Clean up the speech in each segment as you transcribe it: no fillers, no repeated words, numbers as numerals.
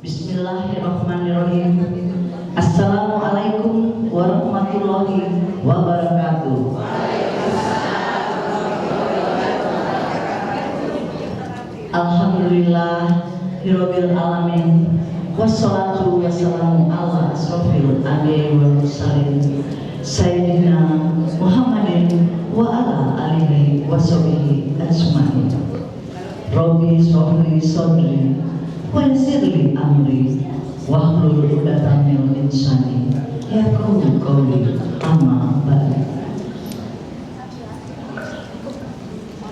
Bismillahirrahmanirrahim. Assalamualaikum warahmatullahi wabarakatuh. Alhamdulillah Hirobbil alamin. Wassalatu wassalamu ala asrofil anbiya'i wal mursalin Sayyidina Muhammadin wa ala alihi wa sahbihi ajma'in. Rabbi shrahli sadri wa yassirli amri wahlul 'uqdatam min lisani yafqahu qawli. Amma ba'du.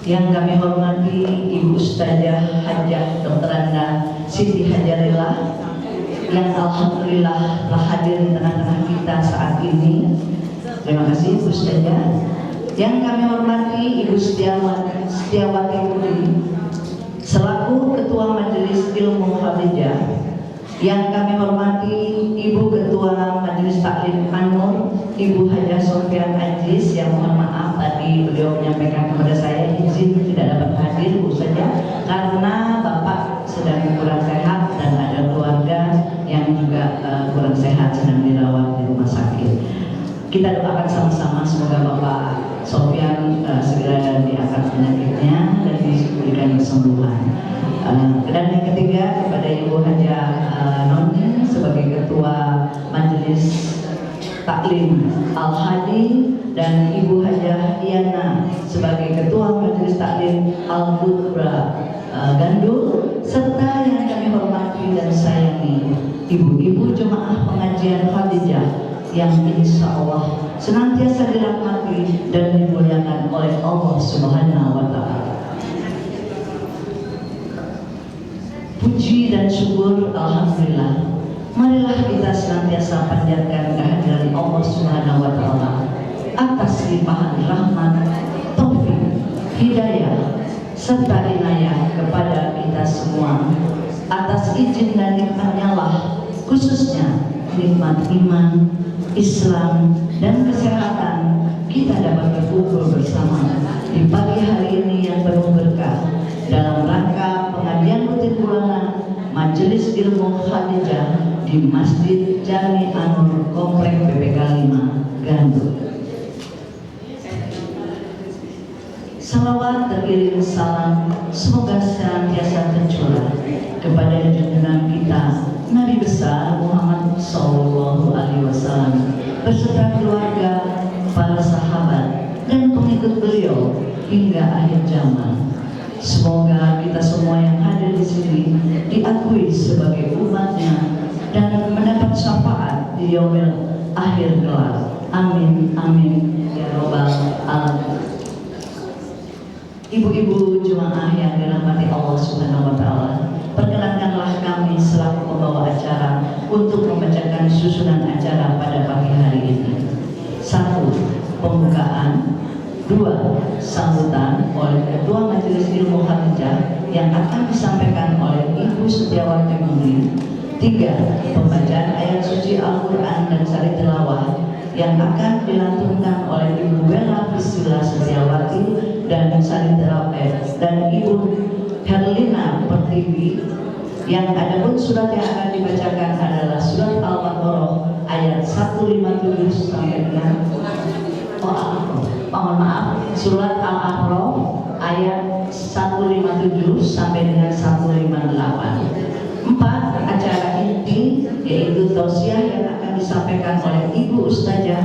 Yang kami hormati Ibu Ustazah Hajah Dr. Anda Siti Hajarillah yang alhamdulillah telah hadir di tengah-tengah kita saat ini. Terima kasih Ibu Ustazah. Yang kami hormati Ibu Setiawati Budi selaku Ketua Majelis Ilmu Khadijah. Yang kami hormati Ibu Ketua Majelis Taklim Anur Ibu Hajah Sofian Aziz, yang mohon maaf tadi beliau menyampaikan kepada saya izin tidak dapat hadir Bu saja karena Bapak sedang kurang sehat dan ada keluarga yang juga kurang sehat sedang dirawat di rumah sakit. Kita doakan sama-sama semoga Bapak Sofian segera diangkat penyakitnya dan diberikan kesembuhan. Dan yang ketiga kepada Ibu Hajah Noni sebagai Ketua Majelis Taklim Al-Hadi dan Ibu Hajah Diana sebagai Ketua Majelis Taklim Al-Budra Gandul, serta yang kami hormati dan sayangi ibu-ibu jemaah pengajian Khadijah yang insya Allah senantiasa dirahmati dan dimuliakan oleh Allah Subhanahu wa Ta'ala. Puji dan syukur alhamdulillah. Marilah kita senantiasa panjatkan kehadiran Allah Subhanahu wa Ta'ala atas limpahan rahmat, taufik, hidayah serta inayah kepada kita semua. Atas izin dan nikmatnya lah, khususnya nikmat iman, Islam dan kesehatan, kita dapat berkumpul bersama di pagi hari ini yang penuh berkah dalam rangka pengajian rutin bulanan Majelis Ilmu Khadijah di Masjid Jami Anur Komplek BPK 5 Gandul. Salawat teriring salam semoga senantiasa tercurah kepada junjungan kita Nabi besar Muhammad Sallallahu Alaihi Wasallam beserta keluarga, para sahabat dan pengikut beliau hingga akhir zaman. Semoga kita semua yang hadir di sini diakui sebagai umatnya dan mendapat syafaat di yaumil akhir kelak. Amin amin ya robbal alamin. Ibu-ibu jemaah yang dirahmati Allah Subhanahu wa Ta'ala, perkenankanlah kami selaku pembawa acara untuk membacakan susunan acara pada pagi hari ini. 1. Pembukaan. 2. Sambutan oleh Ketua Majelis Ilmu Khadijah yang akan disampaikan oleh Ibu Setiawati Murni. 3. Pembacaan ayat suci Al-Quran dan sari tilawah yang akan dilantunkan oleh Ibu Wela Priscilla Setiawati dan sari tilawah dan Ibu Herlina Pertiwi. Yang adapun surat yang akan dibacakan adalah surat Al-Baqarah ayat 157 sampai dengan mohon maaf, surat Al-A'raf ayat 157 sampai dengan 158. 4. Acara inti yaitu tausiah yang akan disampaikan oleh Ibu Ustazah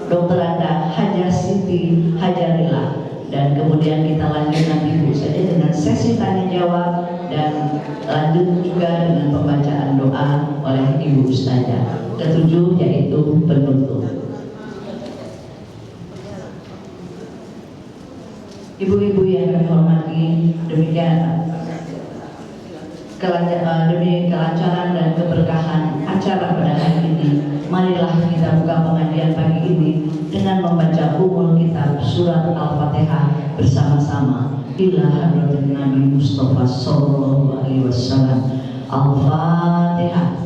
Dr. Anda Hajah Siti Hajarillah, dan kemudian kita lanjut nanti Bu saja dengan sesi tanya jawab dan lanjut juga dengan pembacaan doa oleh Ibu Ustazah. Ketujuh yaitu penutup. Ibu-ibu yang kami hormati, demikian demi kelancaran dan keberkahan acara pada hari ini, marilah kita buka pengajian pagi ini dengan membaca umul kitab surat Al-Fatihah bersama-sama. Ila hadratin Nabi Mustafa sallallahu alaihi wasallam. Al-Fatihah.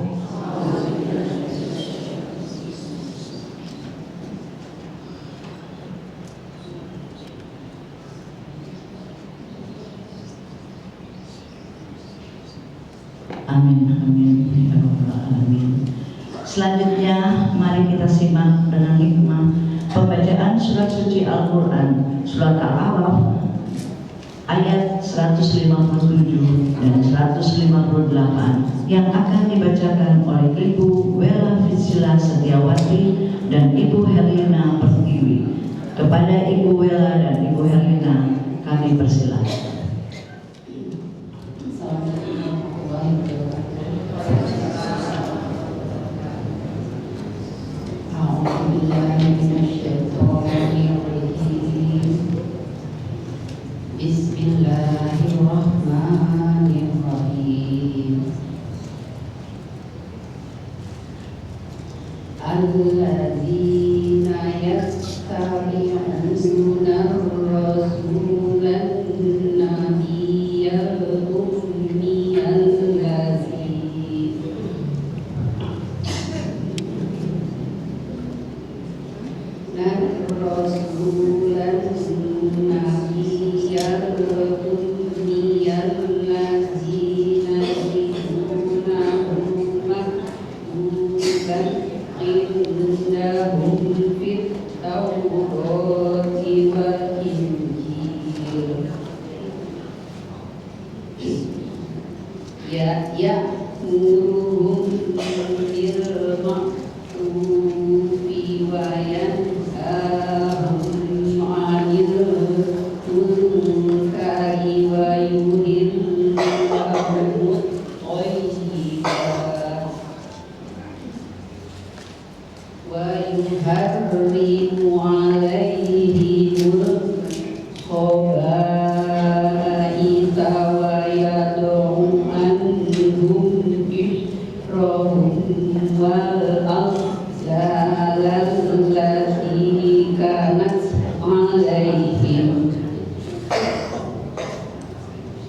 Amin, amin, ya Rabbal alamin. Selanjutnya mari kita simak dengan hikmah pembacaan surat suci Al-Quran, surat Al-A'raf ayat 157 dan 158 yang akan dibacakan oleh Ibu Wela Priscilla Setiawati dan Ibu Herlina Pertiwi. Kepada Ibu Wela dan Ibu Herlina kami persilakan. Bismillahirrahmanirrahim. Alladzina yattabi'una ar-rasulan nabiyyal ummiyal ladzi rasulan nabiyyal ummiyal ladzina yu'minuna maktuban indahum fit tawrati wal injil ya'muruhum bil ma'rufi wa yanhahum 'anil munkari wa yuhillu lahumut thayyibat wa yuharrimu 'alaihimul khaba'itha wa yad'u anhum israhum wal aghlal allati kanat 'alaihim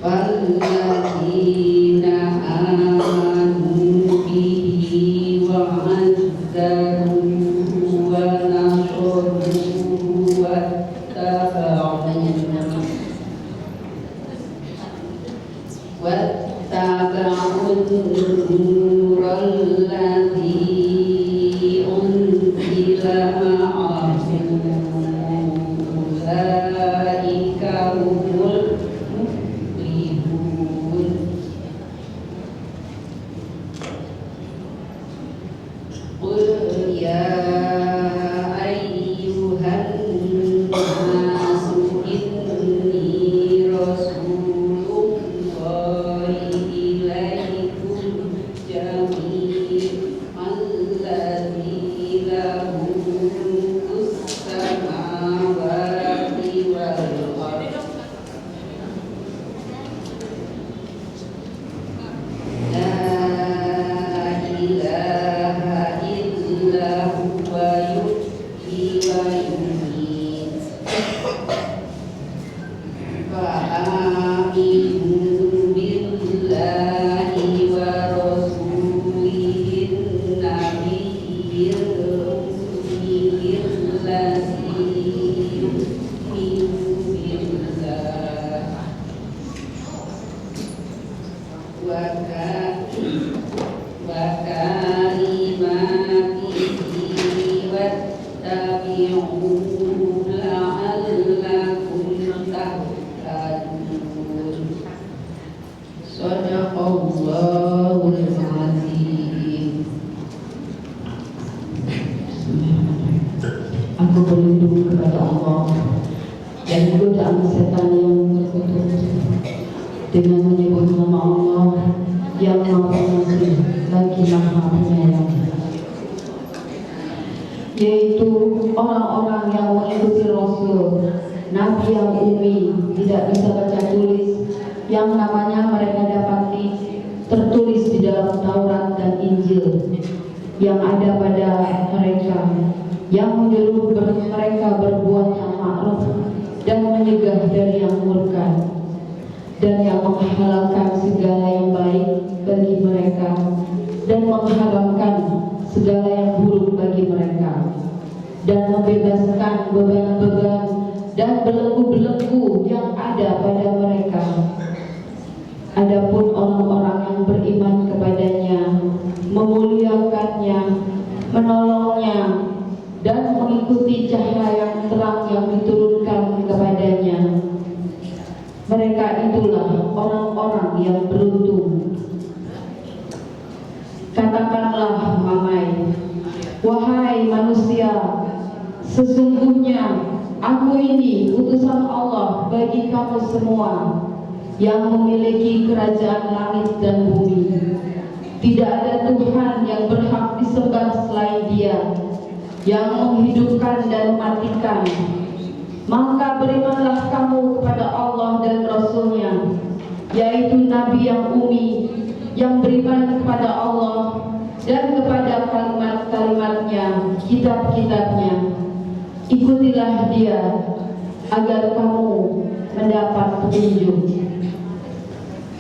walladzina amanu bihi wa 'azzaruhu wa nasaruhu wattaba'un nural ladzi unzila ma'ahu ulaika humul muflihun. Qul ya ayyuhan nasu inni rasulullahi ilaikum jami'an ladzi lahu mulkus samawati wal ardh la ilaha illa huwa yuhyi wa yumiit fa'aminu billahi Aku berlindung kepada Allah dari godaan setan yang terkutuk dengan menyebut nama Allah yang Maha Pengasih lagi Maha Penyayang, yaitu orang-orang yang mengikuti Rasul, Nabi yang ummi, tidak bisa baca tulis, yang namanya mereka dapati tertulis di dalam Taurat dan Injil yang ada pada mereka, yang menyuruh mereka berbuat yang ma'ruf dan menyegah dari yang murka, dan yang menghalalkan segala yang baik bagi mereka dan mengharamkan segala yang buruk bagi mereka, dan membebaskan beban-beban dan belenggu-belenggu yang ada pada mereka. Adapun orang-orang yang beriman kepadanya, memuliakannya, menolongnya, dan mengikuti cahaya yang terang yang diturunkan kepadanya, mereka itulah orang-orang yang beruntung. Katakanlah mamai, wahai manusia, sesungguhnya aku ini utusan Allah bagi kamu semua, yang memiliki kerajaan langit dan bumi. Tidak ada Tuhan yang berhak disembah selain Dia, yang menghidupkan dan mematikan. Maka berimanlah kamu kepada Allah dan Rasul-Nya, yaitu Nabi yang ummi, yang beriman kepada Allah dan kepada kalimat-kalimatnya, kitab-kitabnya. Ikutilah Dia agar kamu mendapat petunjuk.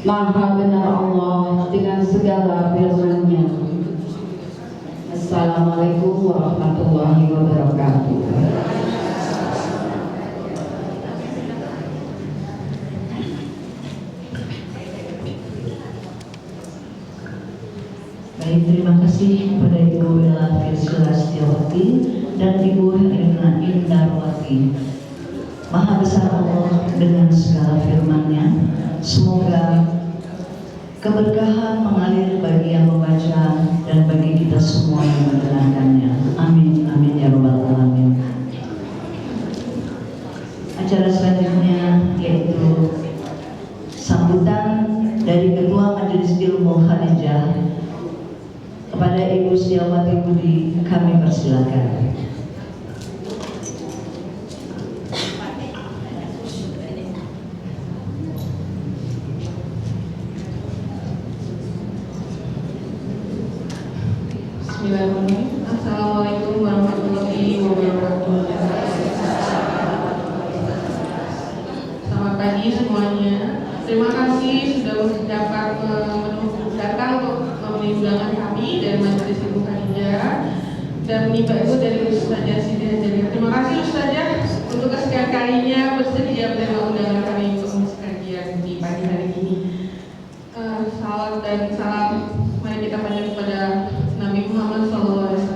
Maha benar Allah dengan segala firman-Nya. Assalamualaikum warahmatullahi wabarakatuh. Baik, terima kasih kepada Ibu Wela Firsila Setiawati dan Ibu Herina Indarwati. Maha besar Allah dengan segala firman-Nya. Semoga keberkahan mengalir bagi yang membaca dan bagi kita semua yang mendengarkannya. Amin, amin ya rabbal alamin. Acara selanjutnya yaitu sambutan dari Ketua Majelis Ilmu Khadijah kepada Ibu Setiawati Budi, kami persilakan. Assalamualaikum warahmatullahi wabarakatuh. Selamat pagi semuanya. Terima kasih sudah dapat datang untuk memenuhi undangan kami dari Majelis Ilmu Khadijah dan menimba ilmu dari Ustazah Siti Hajariyah. Terima kasih Ustazah untuk kesekian kalinya bersedia menerima undangan kami untuk mengisi kajian di pagi hari ini. Salam dan salam mari kita panjatkan kepada Nabi Muhammad SAW.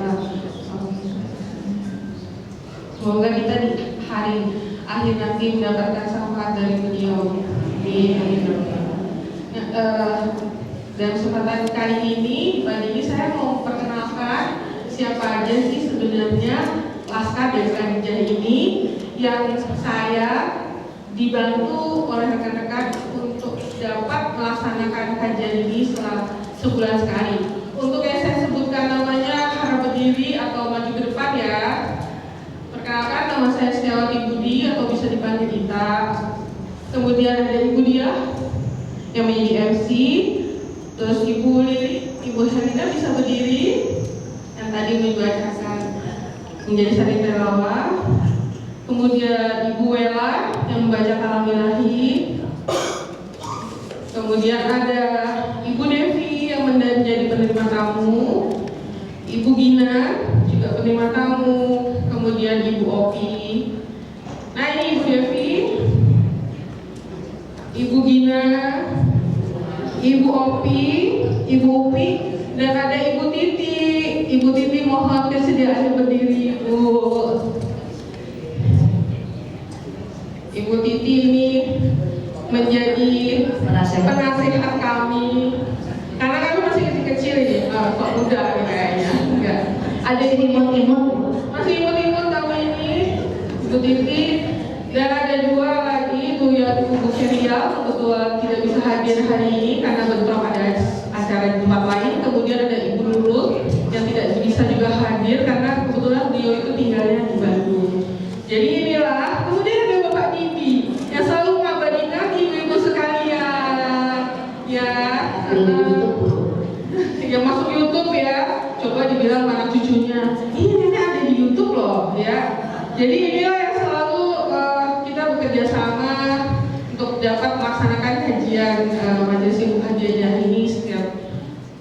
Semoga kita di hari akhir nanti mendapatkan syafaat dari beliau di hari nanti. Dan kesempatan kali ini, pagi ini saya mau perkenalkan siapa aja sih sebenarnya Laskar dari Khadijah ini yang saya dibantu oleh rekan-rekan untuk dapat melaksanakan kajian ini setelah sebulan sekali. Untuk yang saya sebutkan namanya harap berdiri atau maju ke depan ya. Perkenalkan, nama saya Setiawati Budi atau bisa dipanggil Dita. Kemudian ada Ibu Dia yang menjadi MC. Terus Ibu Lili, Ibu Herina bisa berdiri yang tadi membacakan menjadi saling relawan. Kemudian Ibu Wela yang membaca kalam ilahi. Kemudian ada Ibu Devi yang menjadi penerima tamu, Ibu Gina juga penerima tamu, kemudian Ibu Opi. Nah ini Ibu Devi, Ibu Gina, Ibu Opi, Ibu Upi, dan ada Ibu Titi. Ibu Titi mohon kesediaannya berdiri, Ibu. Ibu Titi ini menjadi penasehat kami, karena kami masih kecil-kecil ini, kok muda kayaknya, enggak. Ada imut-imut, masih imut-imut tahun ini, Ibu Titi, dan ada dua lagi, itu ya Ibu Syariah, kebetulan tidak bisa hadir hari ini karena kebetulan ada acara di tempat lain. Kemudian ada Ibu Nurul yang tidak bisa juga hadir karena kebetulan beliau itu tinggalnya di Bandung. Jadi inilah, kemudian ada Bapak Bibi yang selalu mengabadikan ibu-ibu sekalian, ya, yang masuk YouTube ya. Coba dibilang anak cucunya, ini nenek ada di YouTube loh, ya. Jadi inilah yang selalu kita bekerja sama untuk dapat melaksanakan kajian Majelis Ibu Hajjah ini setiap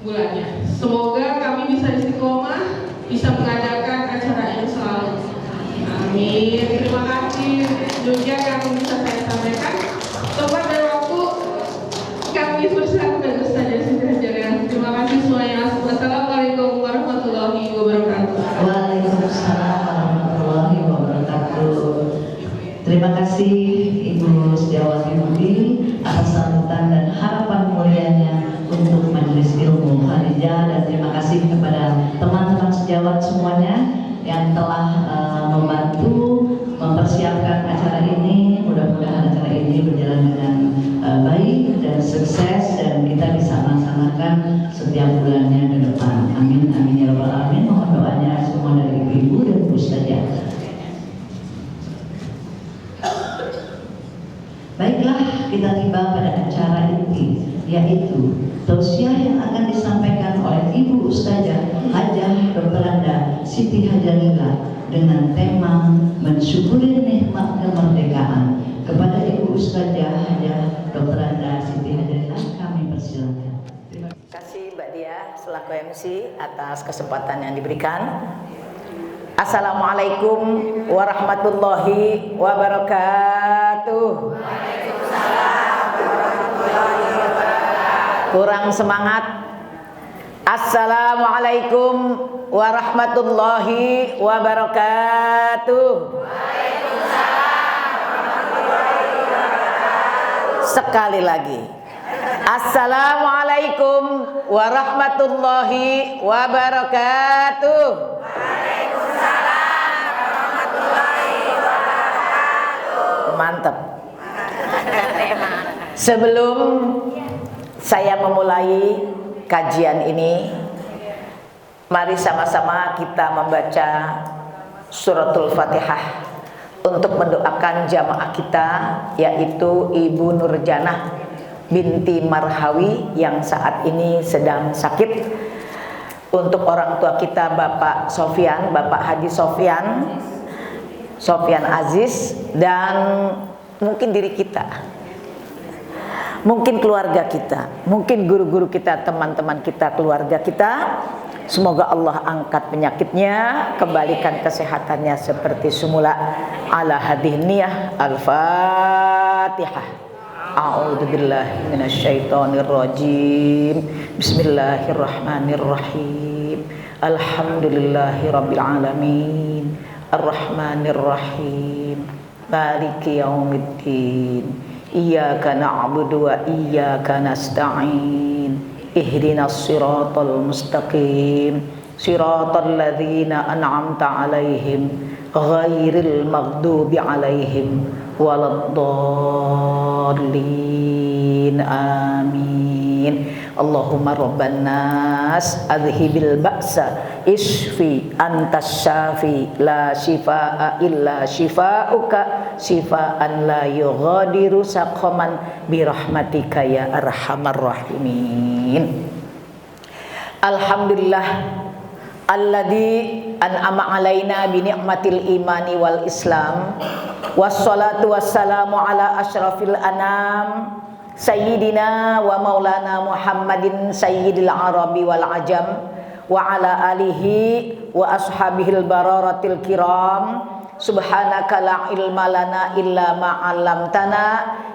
bulannya. Semoga kami bisa istiqomah, bisa mengadakan acara ini selalu. Amin. Terima kasih juga yang bisa saya sampaikan. Coba dari waktu kami bersama dengan Ustazah Siti Hajjah. Terima kasih semuanya. Wassalamualaikum warahmatullahi wabarakatuh. Waalaikumsalam warahmatullahi wabarakatuh. Terima kasih Ibu Setiawati Budi atas sambutan dan harapan mulianya untuk Majelis Ilmu Khadijah, dan terima kasih kepada teman-teman sejawat semuanya yang telah membantu mempersiapkan acara ini. Mudah-mudahan acara ini berjalan dengan baik dan sukses, dan kita bisa melaksanakan setiap bulannya ke depan. Amin, amin ya rabbal alamin. Mohon doanya semua dari ibu-ibu dan Bu Ustazah. Baiklah, kita tiba pada acara inti, yaitu tausiah yang akan disampaikan oleh Ibu Ustazah Hajjah Dr. Anda Siti Hajjalila dengan tema mensyukuri nikmat kemerdekaan. Kepada Ibu Ustazah Hajjah Dr. Anda Siti Hajjalila kami persilakan. Terima kasih Mbak Dia selaku MC atas kesempatan yang diberikan. Assalamualaikum warahmatullahi wabarakatuh. Kurang semangat. Assalamualaikum warahmatullahi wabarakatuh. Sekali lagi. Assalamualaikum warahmatullahi wabarakatuh. Mantap. Sebelum saya memulai kajian ini, mari sama-sama kita membaca suratul Fatihah untuk mendoakan jamaah kita, yaitu Ibu Nurjanah binti Marhawi yang saat ini sedang sakit. Untuk orang tua kita Bapak Sofyan, Bapak Haji Sofyan Aziz, dan mungkin diri kita, mungkin keluarga kita, mungkin guru-guru kita, teman-teman kita, keluarga kita. Semoga Allah angkat penyakitnya, kembalikan kesehatannya seperti semula. Ala hadhihi niyah. Al-Fatihah. A'udzubillahi minasyaitonirrajim. Bismillahirrahmanirrahim. Alhamdulillahirabbil alamin. Ar-Rahmanir-Rahim. Maliki yaumiddin. Iyyaka na'budu wa iyyaka nasta'in. Ihdinas siratal mustaqim. Siratal ladzina an'amta 'alaihim ghairil maghdubi 'alaihim waladdallin. Amin. Allahumma rabban nas adhibil ba'sa isfi antas syafi la shifaa illa shifauka shifaan la yughadiru saqaman birahmatika ya arhamar rahimin. Alhamdulillah alladzi an'ama alaina bi ni'matil imani wal islam, wassalatu wassalamu ala asyrafil anam Sayyidina wa maulana Muhammadin sayyidil arabi wal ajam wa ala alihi wa ashabihil bararatil kiram. Subhanaka la ilma lana illa ma 'allamtana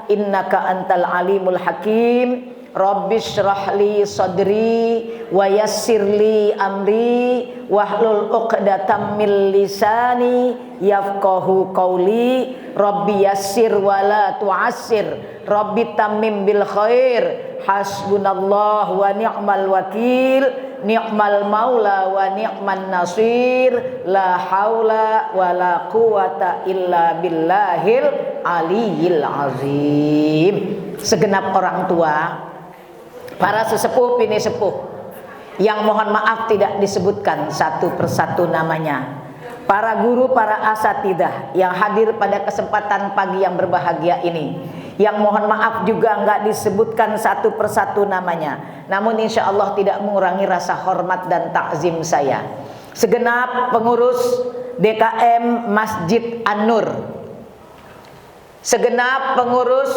innaka antal alimul hakim. Rabbis shrahli sadri wa yassirli amri wahlul 'uqdatam min lisani yafqahu qawli. Rabbi yassir wa la tu'assir, Rabbi tammim bil khair, hasbunallah wa ni'mal wakil, ni'mal maula wa ni'man nasir, la haula wa la quwata illa billahil aliyil azim. Segenap orang tua, para sesepuh bini sepuh yang mohon maaf tidak disebutkan satu persatu namanya, para guru, para asatidzah yang hadir pada kesempatan pagi yang berbahagia ini, yang mohon maaf juga nggak disebutkan satu persatu namanya, namun insya Allah tidak mengurangi rasa hormat dan takzim saya. Segenap pengurus DKM Masjid An-Nur, segenap pengurus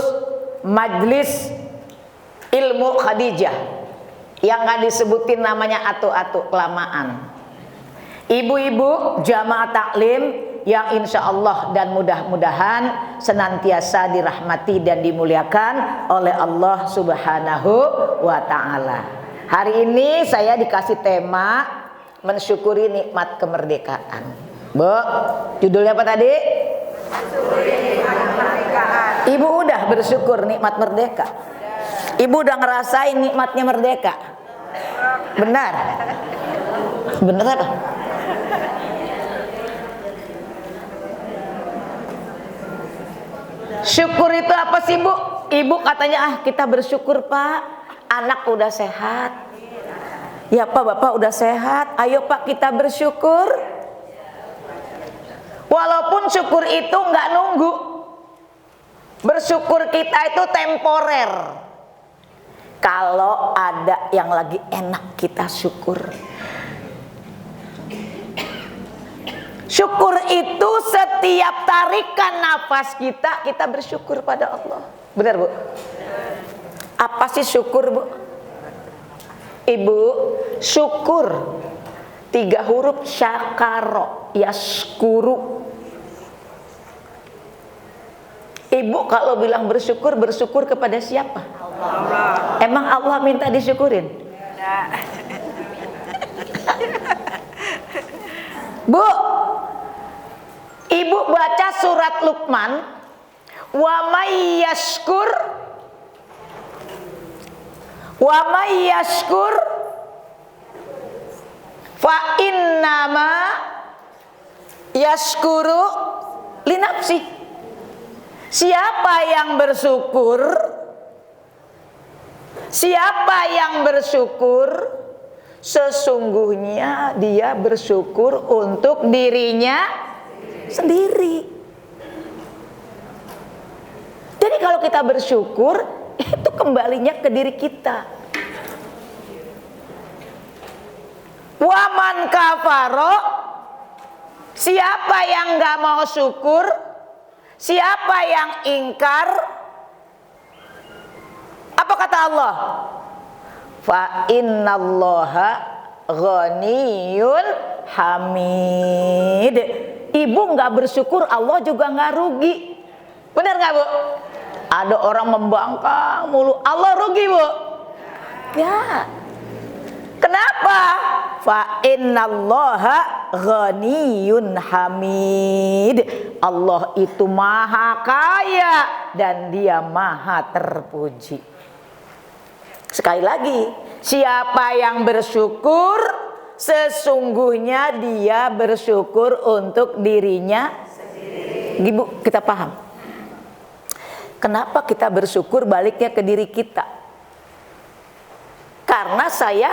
Majelis Ilmu Khadijah yang nggak disebutin namanya atu-atu kelamaan, ibu-ibu jamaah taklim yang insya Allah dan mudah-mudahan senantiasa dirahmati dan dimuliakan oleh Allah Subhanahu wa Ta'ala. Hari ini saya dikasih tema mensyukuri nikmat kemerdekaan. Bu, judulnya apa tadi? Mensyukuri nikmat kemerdekaan. Ibu udah bersyukur nikmat merdeka? Ibu udah ngerasain nikmatnya merdeka? Benar? Benar apa? Syukur itu apa sih Bu? Ibu katanya kita bersyukur Pak, anak udah sehat. Ya Pak, Bapak udah sehat. Ayo Pak kita bersyukur. Walaupun syukur itu nggak nunggu. Bersyukur kita itu temporer. Kalau ada yang lagi enak kita syukur. Syukur itu setiap tarikan nafas kita bersyukur pada Allah. Benar Bu? Apa sih syukur Bu? Ibu, syukur 3 huruf syakaro, yaskuru. Ibu kalau bilang bersyukur, bersyukur kepada siapa? Allah. Emang Allah minta disyukurin? Tidak. Bu, Ibu baca surat Luqman, wa may yashkur fa innama yashkuru li nafsi. Siapa yang bersyukur, sesungguhnya dia bersyukur untuk dirinya sendiri. Jadi kalau kita bersyukur, itu kembalinya ke diri kita. Waman kafaro, siapa yang gak mau syukur, siapa yang ingkar, apa kata Allah? Fa innallaha ghaniyun hamid. Ibu nggak bersyukur, Allah juga nggak rugi. Benar nggak Bu? Ada orang membangkang mulu, Allah rugi Bu? Ya. Kenapa? Fa innallaha ghaniyun hamid. Allah itu maha kaya dan dia maha terpuji. Sekali lagi, siapa yang bersyukur, sesungguhnya dia bersyukur untuk dirinya sendiri. Ibu, kita paham. Kenapa kita bersyukur baliknya ke diri kita? Karena saya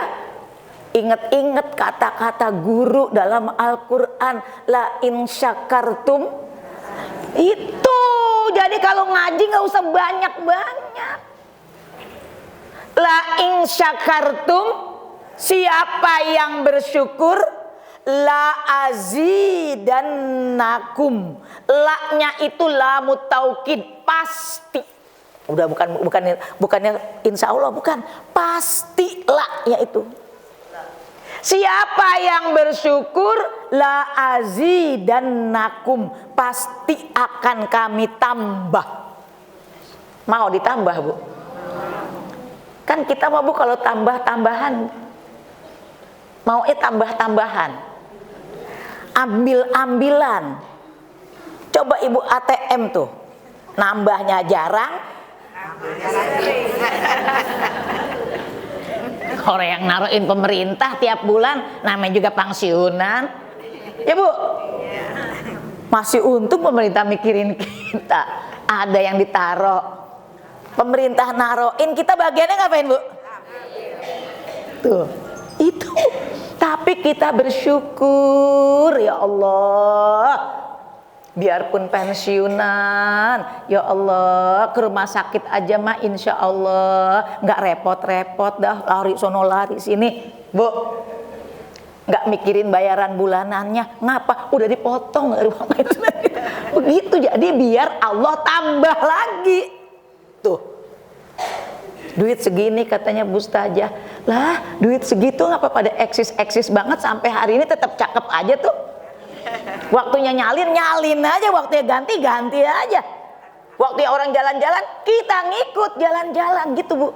ingat-ingat kata-kata guru dalam Al-Quran, la in syakartum. Itu, jadi kalau ngaji gak usah banyak-banyak. La in syakartum, siapa yang bersyukur, la azidannakum. La-nya itu lamu taukid, pasti. Udah bukannya insya Allah, bukan, pasti la-nya itu. Siapa yang bersyukur, la azidannakum, pasti akan kami tambah. Mau ditambah Bu? Kan Kan kita mau Bu kalau tambah-tambahan, maunya tambah-tambahan, ambil-ambilan. Coba Ibu ATM tuh, nambahnya jarang, orang yang naruhin pemerintah tiap bulan, namanya juga pensiunan, ya Bu. Masih untung pemerintah mikirin kita, ada yang ditaruh. Pemerintah naroin, kita bagiannya ngapain Bu? Tuh, itu. Tapi kita bersyukur, ya Allah. Biarpun pensiunan, ya Allah, ke rumah sakit aja mah insya Allah nggak repot-repot dah, lari sono lari sini, Bu. Nggak mikirin bayaran bulanannya, ngapa? Udah dipotong dari uang itu. Begitu, jadi biar Allah tambah lagi. Tuh, duit segini katanya Bu Ustazah, lah duit segitu ngapa pada eksis banget sampai hari ini tetap cakep aja tuh. Waktunya nyalin aja, waktunya ganti aja. Waktunya orang jalan-jalan, kita ngikut jalan-jalan gitu Bu.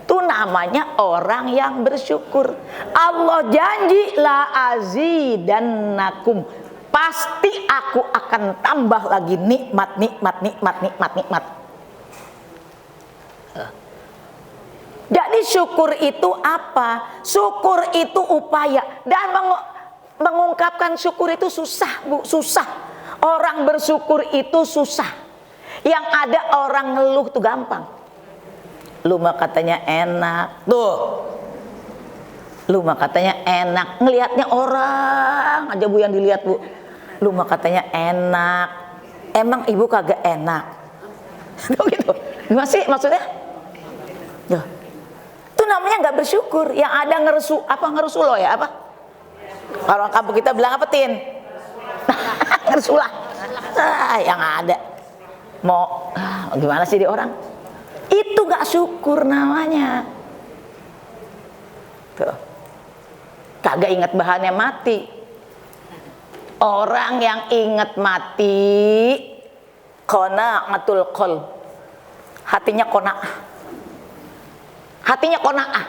Itu namanya orang yang bersyukur. Allah janji la azidannakum, pasti aku akan tambah lagi nikmat. Jadi syukur itu apa? Syukur itu upaya, dan mengungkapkan syukur itu susah Bu, susah. Orang bersyukur itu susah. Yang ada orang ngeluh tuh gampang. Lu mah katanya enak, tuh. Lu mah katanya enak, ngelihatnya orang aja Bu yang dilihat Bu. Lu mah katanya enak, emang Ibu kagak enak? Gitu. Gimana sih maksudnya? Tuh. Itu namanya nggak bersyukur. Yang ada ngerusu lo ya apa? Kalau kampung kita bilang apa Tin? Ngerusulah. Yang ada mau gimana sih di orang? Itu nggak syukur namanya. Tuh. Kagak ingat bahannya mati. Orang yang ingat mati, qana'atul qalb, hatinya qanaah. Hatinya qanaah.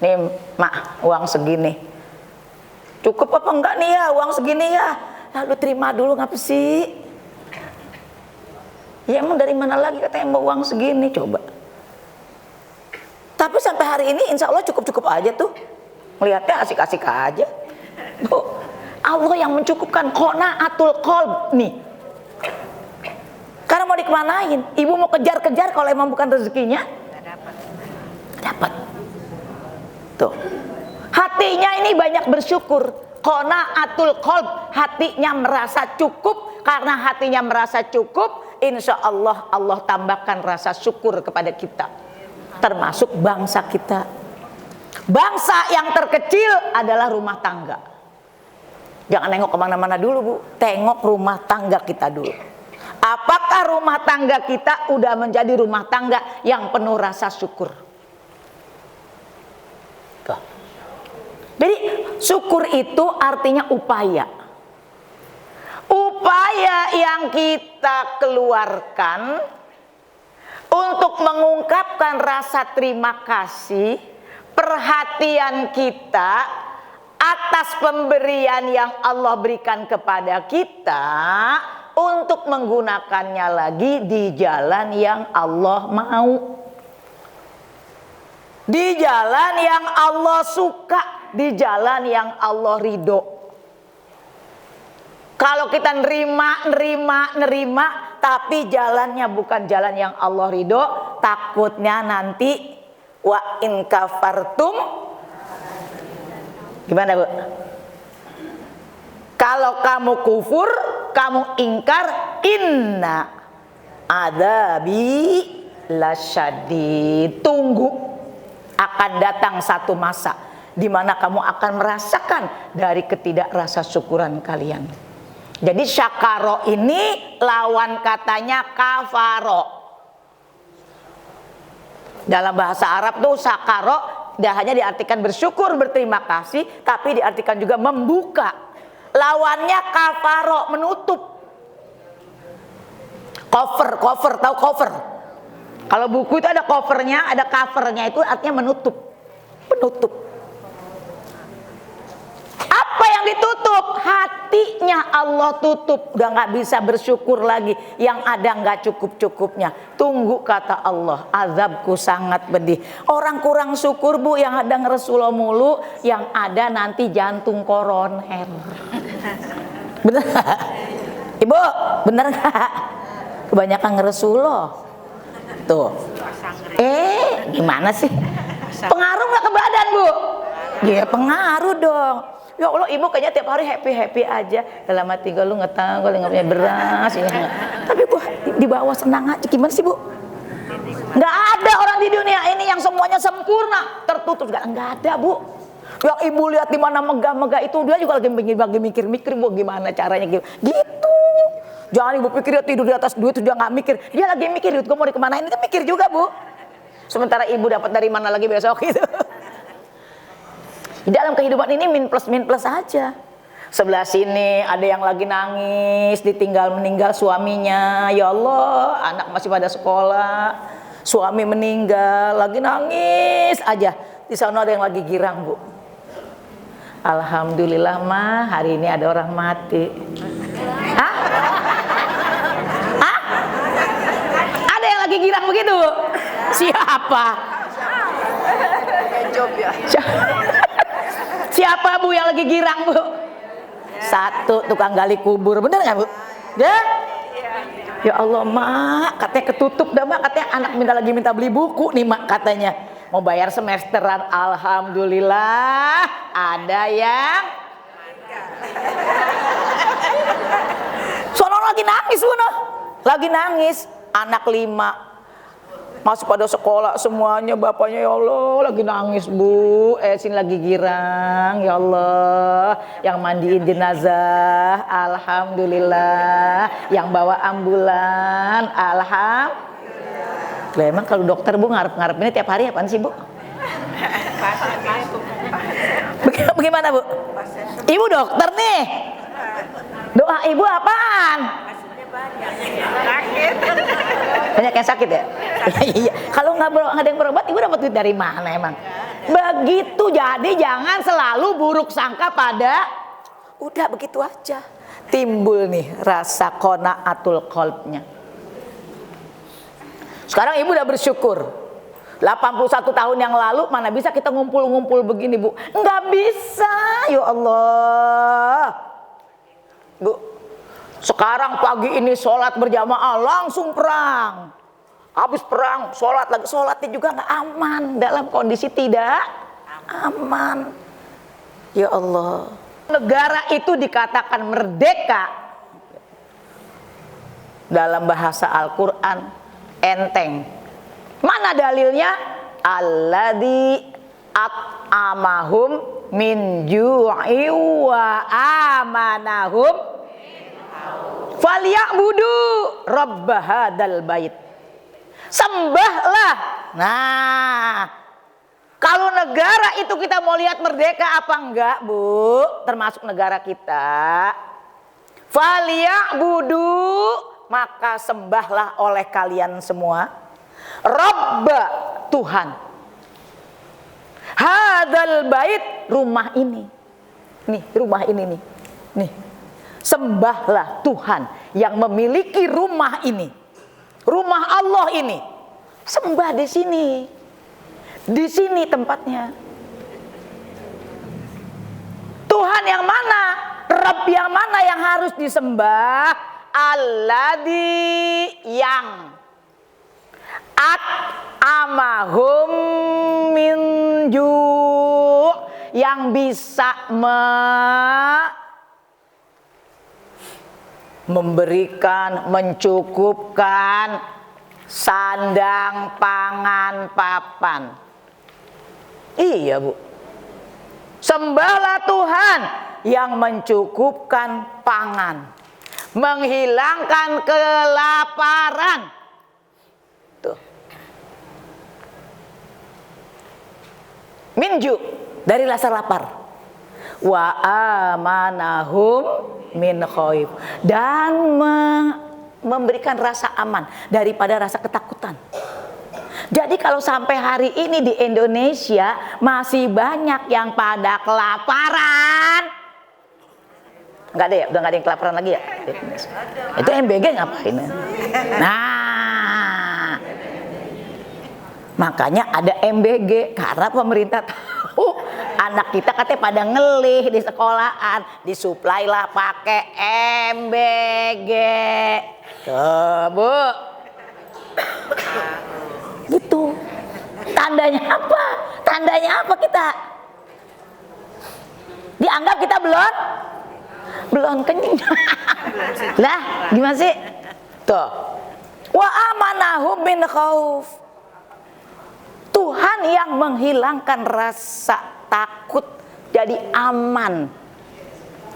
Nih mak, uang segini cukup apa enggak nih ya, uang segini ya. Lalu terima dulu, ngapa sih? Ya emang dari mana lagi katanya mau uang segini, coba. Tapi sampai hari ini insya Allah cukup-cukup aja tuh. Melihatnya asik-asik aja. Tuh, Allah yang mencukupkan, qanaatul qalb nih. Karena mau dikemanain? Ibu mau kejar-kejar kalau emang bukan rezekinya? Dapat. Tuh. Hatinya ini banyak bersyukur. Qanaatul qalb, hatinya merasa cukup. Karena hatinya merasa cukup, insya Allah Allah tambahkan rasa syukur kepada kita. Termasuk bangsa kita. Bangsa yang terkecil adalah rumah tangga. Jangan nengok kemana-mana dulu Bu, tengok rumah tangga kita dulu. Apakah rumah tangga kita udah menjadi rumah tangga yang penuh rasa syukur? Jadi syukur itu artinya upaya. Upaya yang kita keluarkan untuk mengungkapkan rasa terima kasih, perhatian kita atas pemberian yang Allah berikan kepada kita, untuk menggunakannya lagi di jalan yang Allah mau, di jalan yang Allah suka, di jalan yang Allah ridho. Kalau kita nerima, tapi jalannya bukan jalan yang Allah ridho, takutnya nanti wa in kafartum, gimana Bu? Kalau kamu kufur, kamu ingkar, inna adabi lasyadid, tunggu, akan datang satu masa di mana kamu akan merasakan dari ketidakrasa syukuran kalian. Jadi syakaro ini lawan katanya kafaro. Dalam bahasa Arab tuh syakaro tidak hanya diartikan bersyukur, berterima kasih, tapi diartikan juga membuka. Lawannya kafaro, menutup. Cover, tahu cover? Kalau buku itu ada covernya, ada covernya, itu artinya menutup. Penutup. Apa yang ditutup? Hatinya Allah tutup. Udah gak bisa bersyukur lagi. Yang ada gak cukup-cukupnya. Tunggu kata Allah, azabku sangat pedih. Orang kurang syukur bu, yang ada ngeresulo mulu, yang ada nanti jantung koroner. Bener gak? Ibu, bener gak? Kebanyakan ngeresulo. Tuh. Gimana sih? Pengaruh gak ke badan bu? Ya pengaruh dong. Ya Allah, ibu kayaknya tiap hari happy aja. Dalam hati gue, lu nggak tahu, gue nggak punya beras. Tapi bu, di bawah senang aja. Gimana sih bu? Nggak ada orang di dunia ini yang semuanya sempurna, tertutup. Nggak ada bu. Yang ibu lihat di mana megah-megah itu, dia juga lagi mikir-mikir bu, gimana caranya gitu. Jangan ibu pikir dia tidur di atas duit, dia nggak mikir. Dia lagi mikir duit gue mau dikemanain, itu mikir juga bu. Sementara ibu dapat dari mana lagi besok gitu. Di dalam kehidupan ini min plus aja. Sebelah sini ada yang lagi nangis, meninggal suaminya. Ya Allah, anak masih pada sekolah, suami meninggal, lagi nangis aja. Di sana ada yang lagi girang bu. Alhamdulillah mah, hari ini ada orang mati. Hah? Ada yang lagi girang begitu bu? Siapa? Siapa bu yang lagi girang bu? Satu tukang gali kubur, bener nggak bu? Ya Allah mak, katanya ketutup dah mak, katanya anak minta beli buku nih mak, katanya mau bayar semesteran. Alhamdulillah ada yang sono lagi nangis bu, lagi nangis, anak 5 masih pada sekolah semuanya, bapaknya ya Allah lagi nangis bu, sini lagi girang, ya Allah, yang mandiin jenazah, alhamdulillah, yang bawa ambulan, alhamdulillah. Emang kalau dokter bu ngarep ini tiap hari apaan sih bu? Bagaimana bu? Ibu dokter nih, doa ibu apaan? Banyak yang sakit ya? Iya. Kalau nggak ada yang berobat, ibu dapat duit dari mana emang? Begitu, jadi jangan selalu buruk sangka pada. Udah begitu aja. Timbul nih rasa qanaatul qalbnya. Sekarang ibu udah bersyukur. 81 tahun yang lalu mana bisa kita ngumpul-ngumpul begini bu? Nggak bisa, ya Allah. Bu, sekarang pagi ini sholat berjamaah langsung perang. Habis perang sholat lagi, sholatnya juga nggak aman, dalam kondisi tidak aman. Ya Allah. Negara itu dikatakan merdeka dalam bahasa Al-Quran enteng. Mana dalilnya? Alladzi at'amahum min ju'i wa amanahum falyabudu rabb hadzal bait. Sembahlah. Nah, kalau negara itu kita mau lihat merdeka apa enggak bu, termasuk negara kita, falyabudu, maka sembahlah oleh kalian semua rabb, Tuhan, hadzal bait, rumah ini. Nih, rumah ini nih. Nih. Sembahlah Tuhan yang memiliki rumah ini, rumah Allah ini. Sembah di sini tempatnya. Tuhan yang mana? Rabb yang mana yang harus disembah? Alladzi yang at'amahum min ju', yang bisa memberikan, mencukupkan sandang, pangan, papan. Iya bu, sembahlah Tuhan yang mencukupkan pangan, menghilangkan kelaparan. Tuh. Minju, dari rasa lapar. Wa amanahum min khaif, dan memberikan rasa aman daripada rasa ketakutan. Jadi kalau sampai hari ini di Indonesia masih banyak yang pada kelaparan. Enggak ada ya? Udah enggak ada yang kelaparan lagi ya? Itu MBG ngapain? Nah, makanya ada MBG karena pemerintah tahu anak kita katanya pada ngelih di sekolahan, disuplai lah pakai MBG. Tuh, Bu. Gitu. Tandanya apa? Tandanya apa kita? Dianggap kita belum kenyang. Lah, gimana sih? Tuh. Wa amanahum min khauf. Tuhan yang menghilangkan rasa takut jadi aman.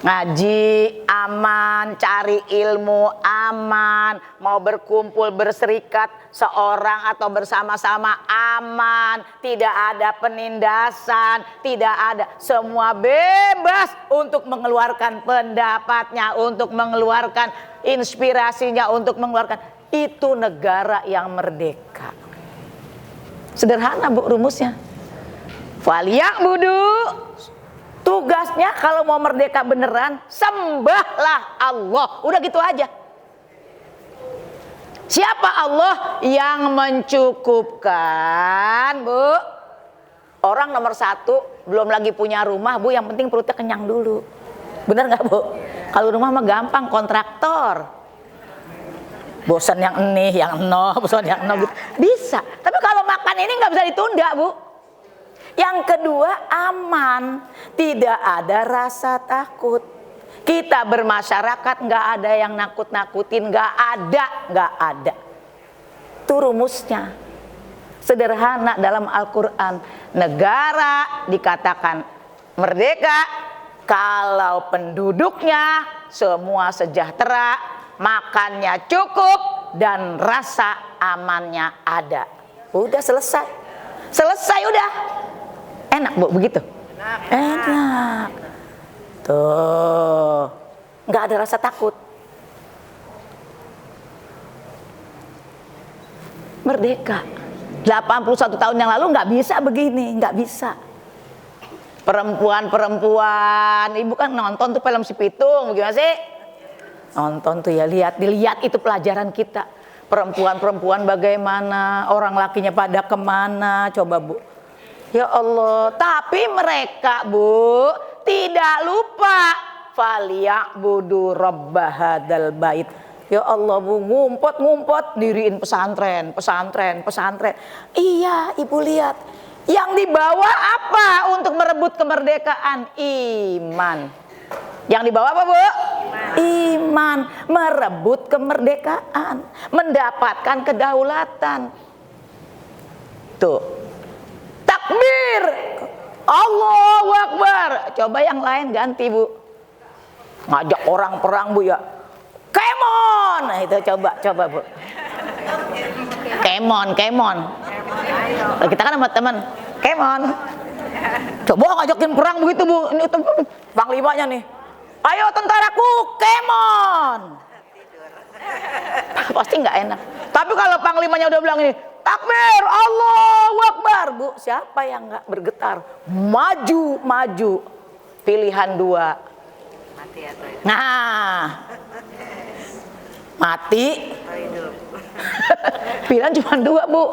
Ngaji aman, cari ilmu aman, mau berkumpul berserikat seorang atau bersama-sama aman, tidak ada penindasan, tidak ada, semua bebas untuk mengeluarkan pendapatnya, untuk mengeluarkan inspirasinya, untuk mengeluarkan. Itu negara yang merdeka. Sederhana Bu rumusnya. Falyabudu. Tugasnya kalau mau merdeka beneran, sembahlah Allah. Udah gitu aja. Siapa Allah yang mencukupkan, Bu? Orang nomor satu belum lagi punya rumah, Bu, yang penting perutnya kenyang dulu. Bener nggak, Bu? Kalau rumah mah gampang, kontraktor. Bosan yang ini, yang no, bosan yang no, gitu. Bisa. Tapi kalau makan ini nggak bisa ditunda, Bu. Yang kedua, aman, tidak ada rasa takut. Kita bermasyarakat nggak ada yang nakut-nakutin, nggak ada. Itu rumusnya. Sederhana dalam Al-Quran. Negara dikatakan merdeka kalau penduduknya semua sejahtera, makannya cukup, dan rasa amannya ada. Udah selesai. Selesai udah. Enak, Bu, begitu? Enak. Tuh. Nggak ada rasa takut. Merdeka. 81 tahun yang lalu nggak bisa begini, nggak bisa. Perempuan-perempuan, Ibu kan nonton tuh film Si Pitung, gimana sih? Nonton tuh ya, dilihat itu pelajaran kita. Perempuan-perempuan bagaimana, orang lakinya pada kemana, coba Bu. Ya Allah, tapi mereka, Bu, tidak lupa falyabudu rabb hadzal bait. Ya Allah, Bu, ngumpet-ngumpet diriin pesantren. Iya, Ibu lihat. Yang dibawa apa untuk merebut kemerdekaan? Iman. Yang dibawa apa, Bu? Iman. Merebut kemerdekaan, mendapatkan kedaulatan. Tuh. Takbir, Allahu Akbar. Coba yang lain ganti, Bu. Ngajak orang perang, Bu, ya. Kemon. Nah, itu coba Bu. Kemon. Kita kan sama teman. Kemon. Coba ngajakin perang begitu, Bu. Ini panglimanya nih. Ayo tentaraku, kemon. Pasti nggak enak. Tapi kalau panglimanya udah bilang ini, takbir, Allahu Akbar, Bu, siapa yang nggak bergetar? Maju. Pilihan dua. Mati atau hidup. Nah, mati. Pilihan cuma dua, Bu.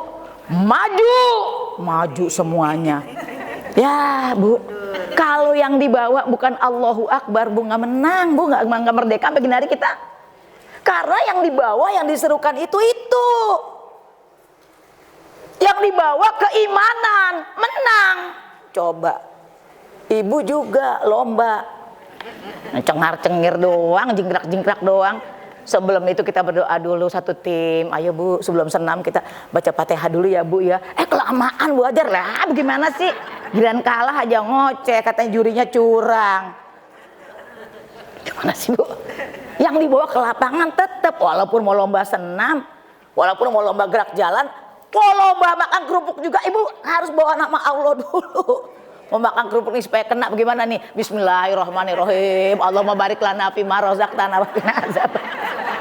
Maju semuanya. Ya, Bu. Kalau yang dibawa bukan Allahu Akbar, Bu, nggak menang, Bu, nggak merdeka sampai gini hari kita. Karena yang dibawa, yang diserukan itu. Yang dibawa keimanan, menang. Coba, Ibu juga lomba, cengar-cengir doang, jingkrak-jingkrak doang. Sebelum itu kita berdoa dulu satu tim. Ayo, Bu, sebelum senam kita baca Fatihah dulu ya, Bu, ya. Kelamaan, Bu, ajar lah. Bagaimana sih? Giliran kalah aja ngoceh, katanya jurinya curang. Gimana sih, Bu? Yang dibawa ke lapangan tetap, walaupun mau lomba senam, walaupun mau lomba gerak jalan, mau lomba makan kerupuk juga, Ibu harus bawa nama Allah dulu. Mau makan kerupuk nih supaya kena bagaimana nih? Bismillahirrahmanirrahim. Allahumma barik lana fi ma razaqtana wa qina azab.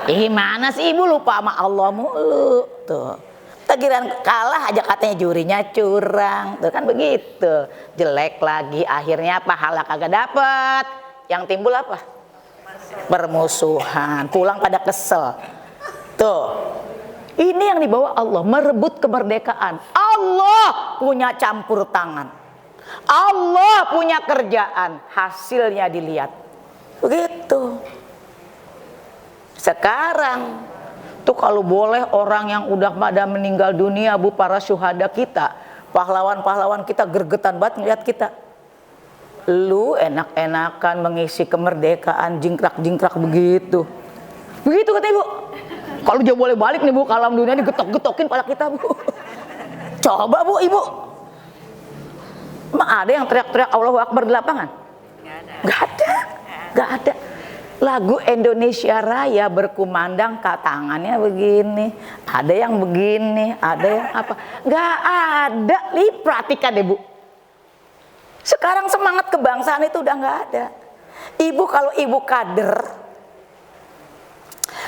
Gimana sih Ibu lupa sama Allah mulu? Tuh. Tegiran kalah aja katanya jurinya curang, tuh kan begitu. Jelek lagi, akhirnya pahala kagak dapet. Yang timbul apa? Permusuhan, pulang pada kesel. Tuh, ini yang dibawa Allah, merebut kemerdekaan. Allah punya campur tangan, Allah punya kerjaan, hasilnya dilihat. Begitu. Sekarang tuh kalau boleh orang yang udah pada meninggal dunia, Bu, para syuhada kita, pahlawan-pahlawan kita gergetan banget ngeliat kita. Lu enak-enakan mengisi kemerdekaan, jingkrak-jingkrak begitu. Begitu kata Ibu. Kalau dia boleh balik nih, Bu, ke alam dunia digetok-getokin pala kita, Bu. Coba, Bu, Ibu. Emang ada yang teriak-teriak Allahu Akbar di lapangan? Gak ada. Gak ada. Lagu Indonesia Raya berkumandang, tangannya begini, ada yang begini, ada yang apa, nggak ada. Perhatikan deh, Bu, sekarang semangat kebangsaan itu udah nggak ada. Ibu kalau ibu kader,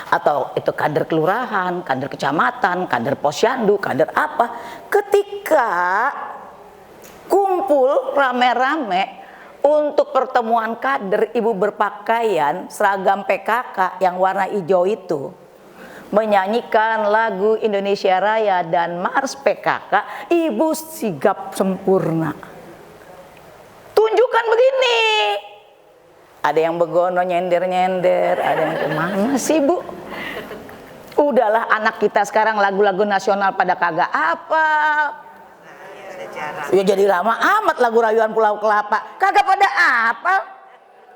atau itu kader kelurahan, kader kecamatan, kader posyandu, kader apa, ketika kumpul rame-rame untuk pertemuan kader, ibu berpakaian seragam PKK yang warna hijau itu, menyanyikan lagu Indonesia Raya dan Mars PKK, ibu sigap sempurna. Tunjukkan begini. Ada yang begono nyender-nyender, ada yang kemana sih, Bu? Udahlah, anak kita sekarang lagu-lagu nasional pada kagak hafal. Ya jadi lama amat lagu rayuan Pulau Kelapa, kagak pada apa.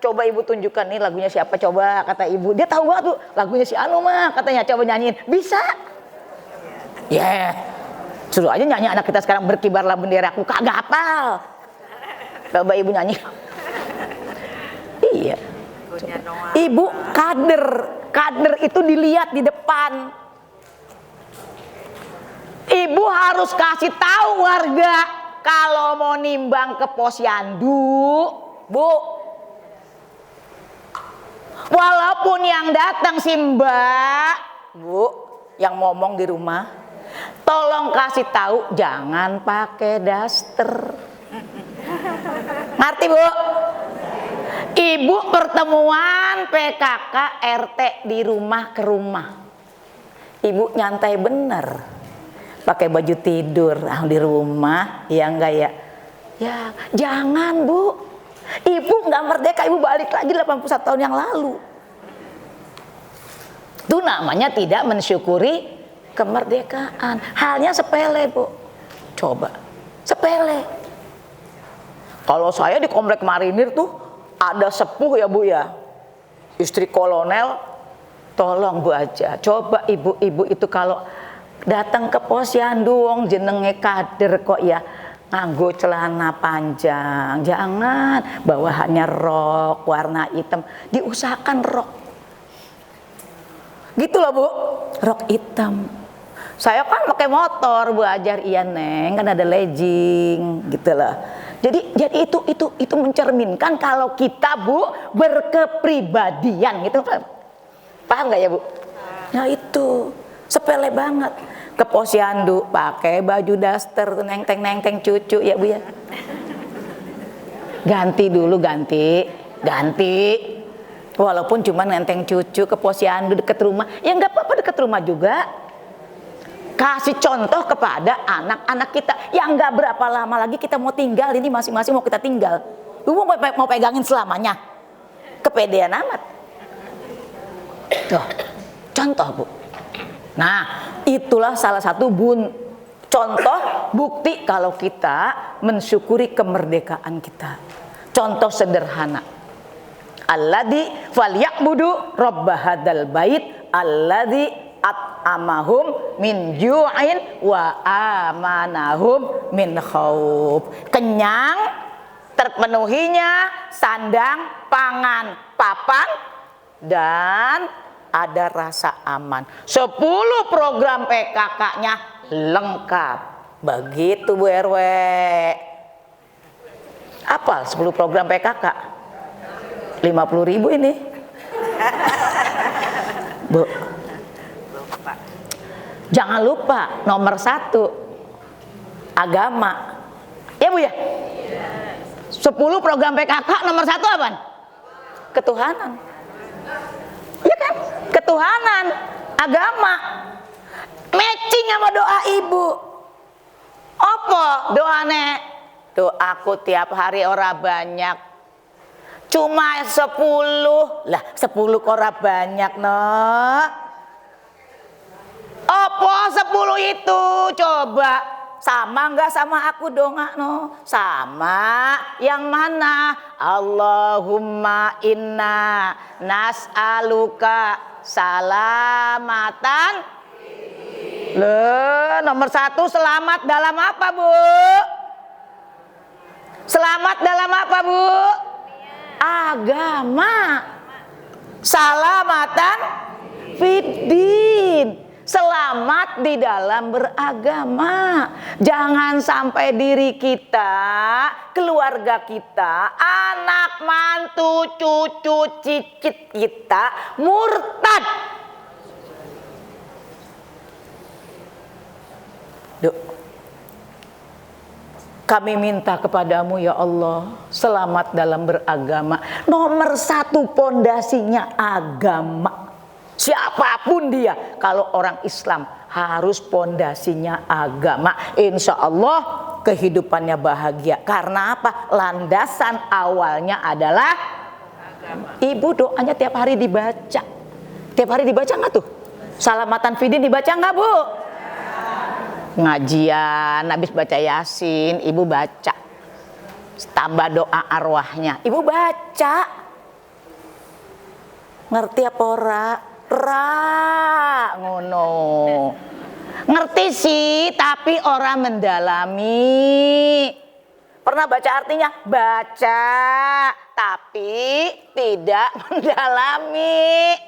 Coba ibu tunjukkan nih lagunya siapa, coba, kata ibu. Dia tahu banget tuh lagunya si Anu mah, katanya, coba nyanyiin. Bisa. Ya, suruh aja nyanyi anak kita sekarang, berkibarlah benderaku, kagak hafal. Coba ibu nyanyi. Iya. Ibu kader itu dilihat di depan. Ibu harus kasih tahu warga kalau mau nimbang ke posyandu, Bu. Walaupun yang datang si Mbak, Bu, yang ngomong di rumah, tolong kasih tahu jangan pakai daster. Ngerti, Bu? Ibu pertemuan PKK RT di rumah ke rumah. Ibu nyantai bener. Pakai baju tidur di rumah, ya enggak ya? Ya, jangan, Bu. Ibu nggak merdeka, ibu balik lagi 81 tahun yang lalu. Itu namanya tidak mensyukuri kemerdekaan. Halnya sepele, Bu. Coba, sepele. Kalau saya di Komplek Marinir tuh ada sepuh ya, Bu ya, istri kolonel. Tolong, Bu aja, coba ibu-ibu itu kalau datang ke posyandu, wong jenenge kader kok ya, nganggo celana panjang, jangan bawahannya rok warna hitam, diusahakan rok gitu loh, Bu, rok hitam. Saya kan pakai motor, Bu ajar, iya Neng, kan ada legging gitu loh. Jadi itu mencerminkan kalau kita, Bu, berkepribadian gitu, paham nggak ya, Bu? Nah itu sepele banget. Ke posyandu pakai baju daster, nenteng cucu ya, Bu ya. Ganti dulu, ganti. Walaupun cuma nenteng cucu ke posyandu deket rumah, ya nggak apa-apa, deket rumah juga. Kasih contoh kepada anak-anak kita yang nggak berapa lama lagi kita mau tinggal ini, masing-masing mau kita tinggal. Lu mau pegangin selamanya, kepedean amat. Tuh, contoh, Bu. Nah, itulah salah satu contoh bukti kalau kita mensyukuri kemerdekaan kita. Contoh sederhana. Alladzi falyabudu rabb hadzal bait alladzi at'amahum min ju'in wa amanahum min khauf. Kenyang, terpenuhinya sandang, pangan, papan, dan ada rasa aman. 10 program PKK-nya lengkap. Begitu, Bu RW. Apa 10 program PKK? 50.000 ini. Bu. Jangan lupa nomor 1 agama. Ya Bu ya? 10 program PKK nomor 1 apa? Ketuhanan. Ya kan? Ketuhanan, agama. Matching sama doa ibu. Apa doane? Tuh aku tiap hari ora banyak. Cuma 10. Lah 10 kok ora banyak, no? Apa 10 itu? Coba sama enggak sama aku doa, no? Sama. Yang mana? Allahumma inna nas'aluka salamatan. Loh, nomor 1 selamat dalam apa, Bu? Selamat dalam apa, Bu? Agama. Salamatan fiddin. Selamat di dalam beragama. Jangan sampai diri kita, keluarga kita, anak, mantu, cucu, cicit kita murtad. Duh. Kami minta kepadamu ya Allah, selamat dalam beragama. Nomor 1 pondasinya agama. Siapapun dia, kalau orang Islam harus pondasinya agama. Insya Allah kehidupannya bahagia. Karena apa? Landasan awalnya adalah agama. Ibu doanya tiap hari dibaca. Tiap hari dibaca nggak tuh? Salamatan Fidin dibaca nggak, Bu? Ngajian, habis baca Yasin, ibu baca. Tambah doa arwahnya, ibu baca. Ngerti apa ora? Ngono. Ngerti sih, tapi orang mendalami. Pernah baca artinya? Baca, tapi tidak mendalami.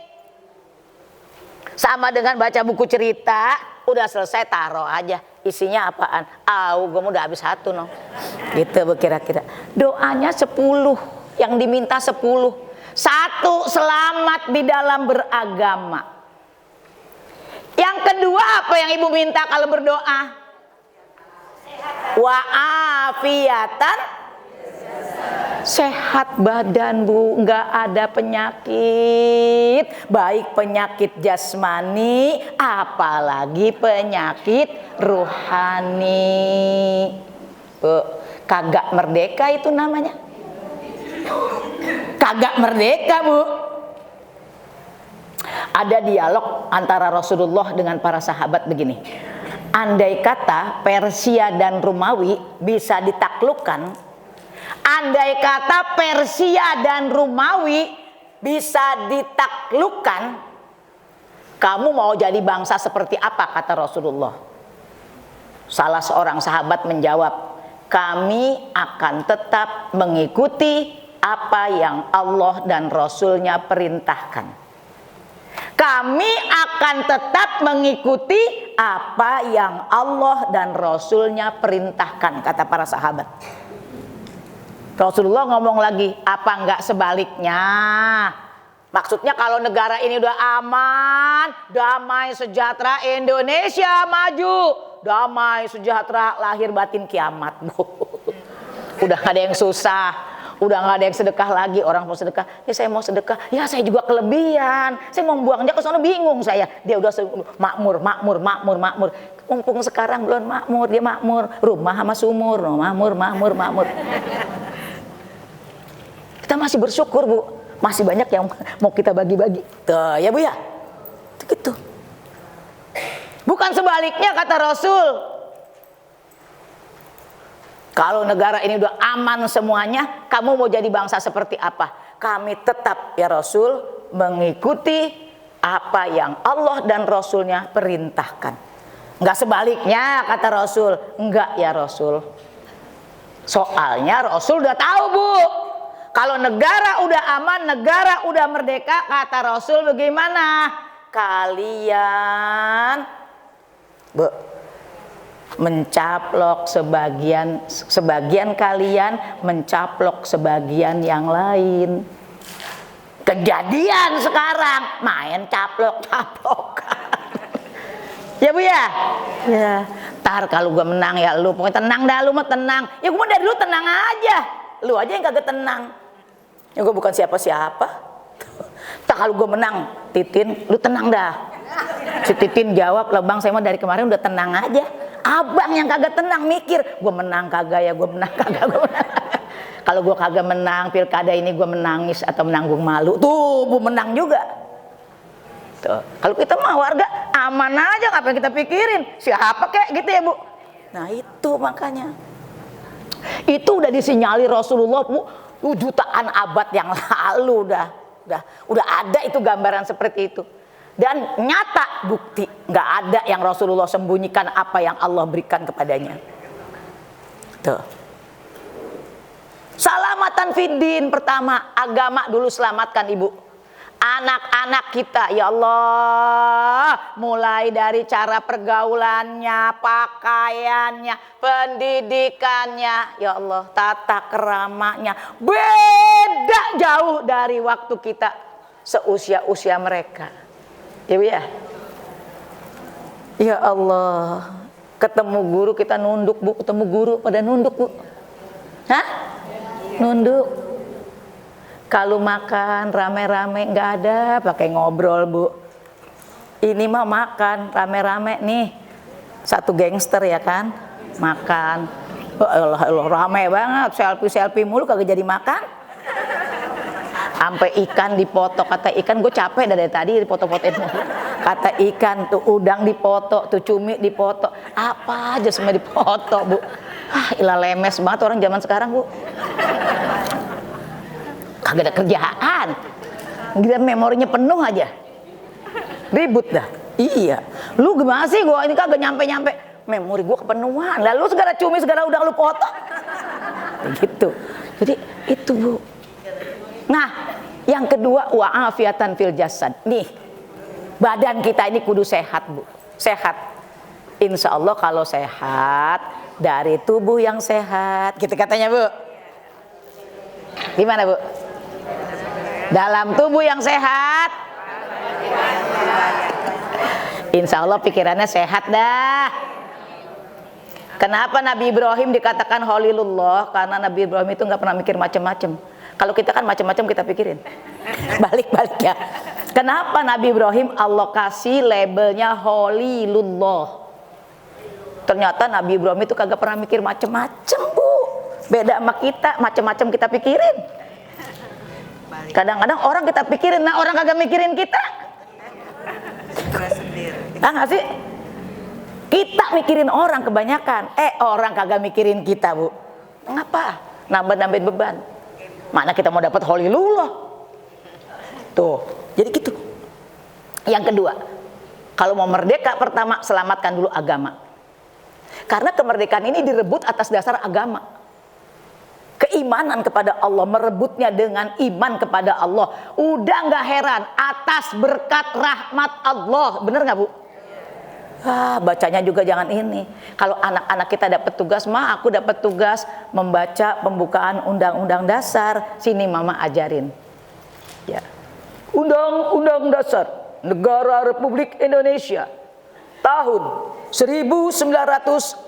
Sama dengan baca buku cerita, udah selesai taruh aja. Isinya apaan? Gue udah habis 1 no. Gitu kira-kira. Doanya 10, yang diminta 10. 1, selamat di dalam beragama. Yang kedua apa yang ibu minta kalau berdoa? Wa'afiatan. Sehat badan, Bu, nggak ada penyakit, baik penyakit jasmani, apalagi penyakit rohani. Bu, kagak merdeka itu namanya. Kagak merdeka, Bu. Ada dialog antara Rasulullah dengan para sahabat begini. Andai kata Persia dan Romawi bisa ditaklukkan, andai kata Persia dan Romawi bisa ditaklukkan, kamu mau jadi bangsa seperti apa? Kata Rasulullah. Salah seorang sahabat menjawab, kami akan tetap mengikuti apa yang Allah dan Rasulnya perintahkan. Kami akan tetap mengikuti apa yang Allah dan Rasulnya perintahkan, kata para sahabat. Rasulullah ngomong lagi, apa enggak sebaliknya? Maksudnya kalau negara ini udah aman, damai, sejahtera, Indonesia maju, damai, sejahtera, lahir batin kiamat. Udah gak ada yang susah, udah gak ada yang sedekah lagi. Orang mau sedekah, ya saya mau sedekah, ya saya juga kelebihan, saya mau buangnya ke sana, bingung saya. Dia udah makmur. Mumpung sekarang belum makmur, dia makmur, rumah sama sumur, makmur. Kita masih bersyukur, Bu, masih banyak yang mau kita bagi-bagi. Tuh ya, Bu ya, gitu. Bukan sebaliknya, kata Rasul. Kalau negara ini udah aman semuanya, kamu mau jadi bangsa seperti apa? Kami tetap ya Rasul mengikuti apa yang Allah dan Rasulnya perintahkan. Enggak sebaliknya, kata Rasul. Enggak ya Rasul. Soalnya Rasul udah tahu, Bu, kalau negara udah aman, negara udah merdeka, kata Rasul bagaimana? Kalian mencaplok sebagian kalian mencaplok sebagian yang lain. Kejadian sekarang main caplok-caplokan. Ya Bu ya? Ya. Tar kalau gue menang ya lu, pokoknya tenang dah, lu mah tenang. Ya gue mah dari dulu tenang aja. Lu aja yang kagak tenang. Ya gue bukan siapa-siapa. Tak kalau gue menang, Titin, lu tenang dah. Si Titin jawab lah, Bang saya mah dari kemarin udah tenang aja. Abang yang kagak tenang mikir, gue menang kagak ya, gue menang kagak, gue menang. Kalau gue kagak menang pilkada ini gue menangis atau menanggung malu. Tuh, Bu menang juga. Tuh. Kalau kita mah warga aman aja, apa yang kita pikirin? Siapa kek gitu ya Bu? Nah itu makanya. Itu udah disinyalir Rasulullah Bu, jutaan abad yang lalu udah ada itu gambaran seperti itu. Dan nyata bukti nggak ada yang Rasulullah sembunyikan apa yang Allah berikan kepadanya. Tuh. Salamatan fiddin pertama, agama dulu selamatkan Ibu. Anak-anak kita ya Allah, mulai dari cara pergaulannya, pakaiannya, pendidikannya, ya Allah, tata keramanya beda jauh dari waktu kita seusia-usia mereka. Ya Bu ya? Ya Allah, ketemu guru kita nunduk Bu, ketemu guru pada nunduk Bu. Hah? Nunduk. Kalau makan rame-rame nggak ada, pakai ngobrol Bu. Ini mah makan rame-rame nih, satu gangster ya kan, makan. Oh, Allah, rame banget, selfie mulu kagak jadi makan. Sampai ikan dipoto, kata ikan gue capek dari tadi dipoto-fotoin mulu. Kata ikan tuh udang dipoto, tuh cumi dipoto, apa aja semua dipoto Bu. Ilah lemes banget orang zaman sekarang Bu. Kagak ada kerjaan, gila memorinya penuh aja, ribut dah. Iya, lu gimana sih? Gua ini kagak nyampe, memori gua kepenuhan. Lalu segala cumi segala udah lu foto, gitu. Jadi itu Bu. Nah, yang kedua wa'afiatan fil jasad. Nih, badan kita ini kudu sehat Bu, sehat. Insya Allah kalau sehat dari tubuh yang sehat, gitu katanya Bu. Gimana Bu? Dalam tubuh yang sehat, insya Allah pikirannya sehat dah. Kenapa Nabi Ibrahim dikatakan Khalilullah? Karena Nabi Ibrahim itu nggak pernah mikir macam-macam. Kalau kita kan macam-macam kita pikirin. Balik-balik ya. Kenapa Nabi Ibrahim Allah kasih labelnya Khalilullah? Ternyata Nabi Ibrahim itu kagak pernah mikir macam-macam Bu. Beda sama kita, macam-macam kita pikirin. Kadang-kadang orang kita pikirin, nah orang kagak mikirin kita. Nggak sih? Kita mikirin orang kebanyakan, orang kagak mikirin kita Bu. Ngapa? Nambah-nambahin beban. Mana kita mau dapat Khalilullah? Tuh, jadi gitu. Yang kedua, kalau mau merdeka pertama selamatkan dulu agama. Karena kemerdekaan ini direbut atas dasar agama. Keimanan kepada Allah, merebutnya dengan iman kepada Allah. Udah nggak heran, atas berkat rahmat Allah. Bener nggak Bu? Bacanya juga jangan ini. Kalau anak-anak kita dapat tugas, aku dapat tugas membaca pembukaan Undang-Undang Dasar. Sini Mama ajarin. Ya. Undang-Undang Dasar Negara Republik Indonesia tahun 1945.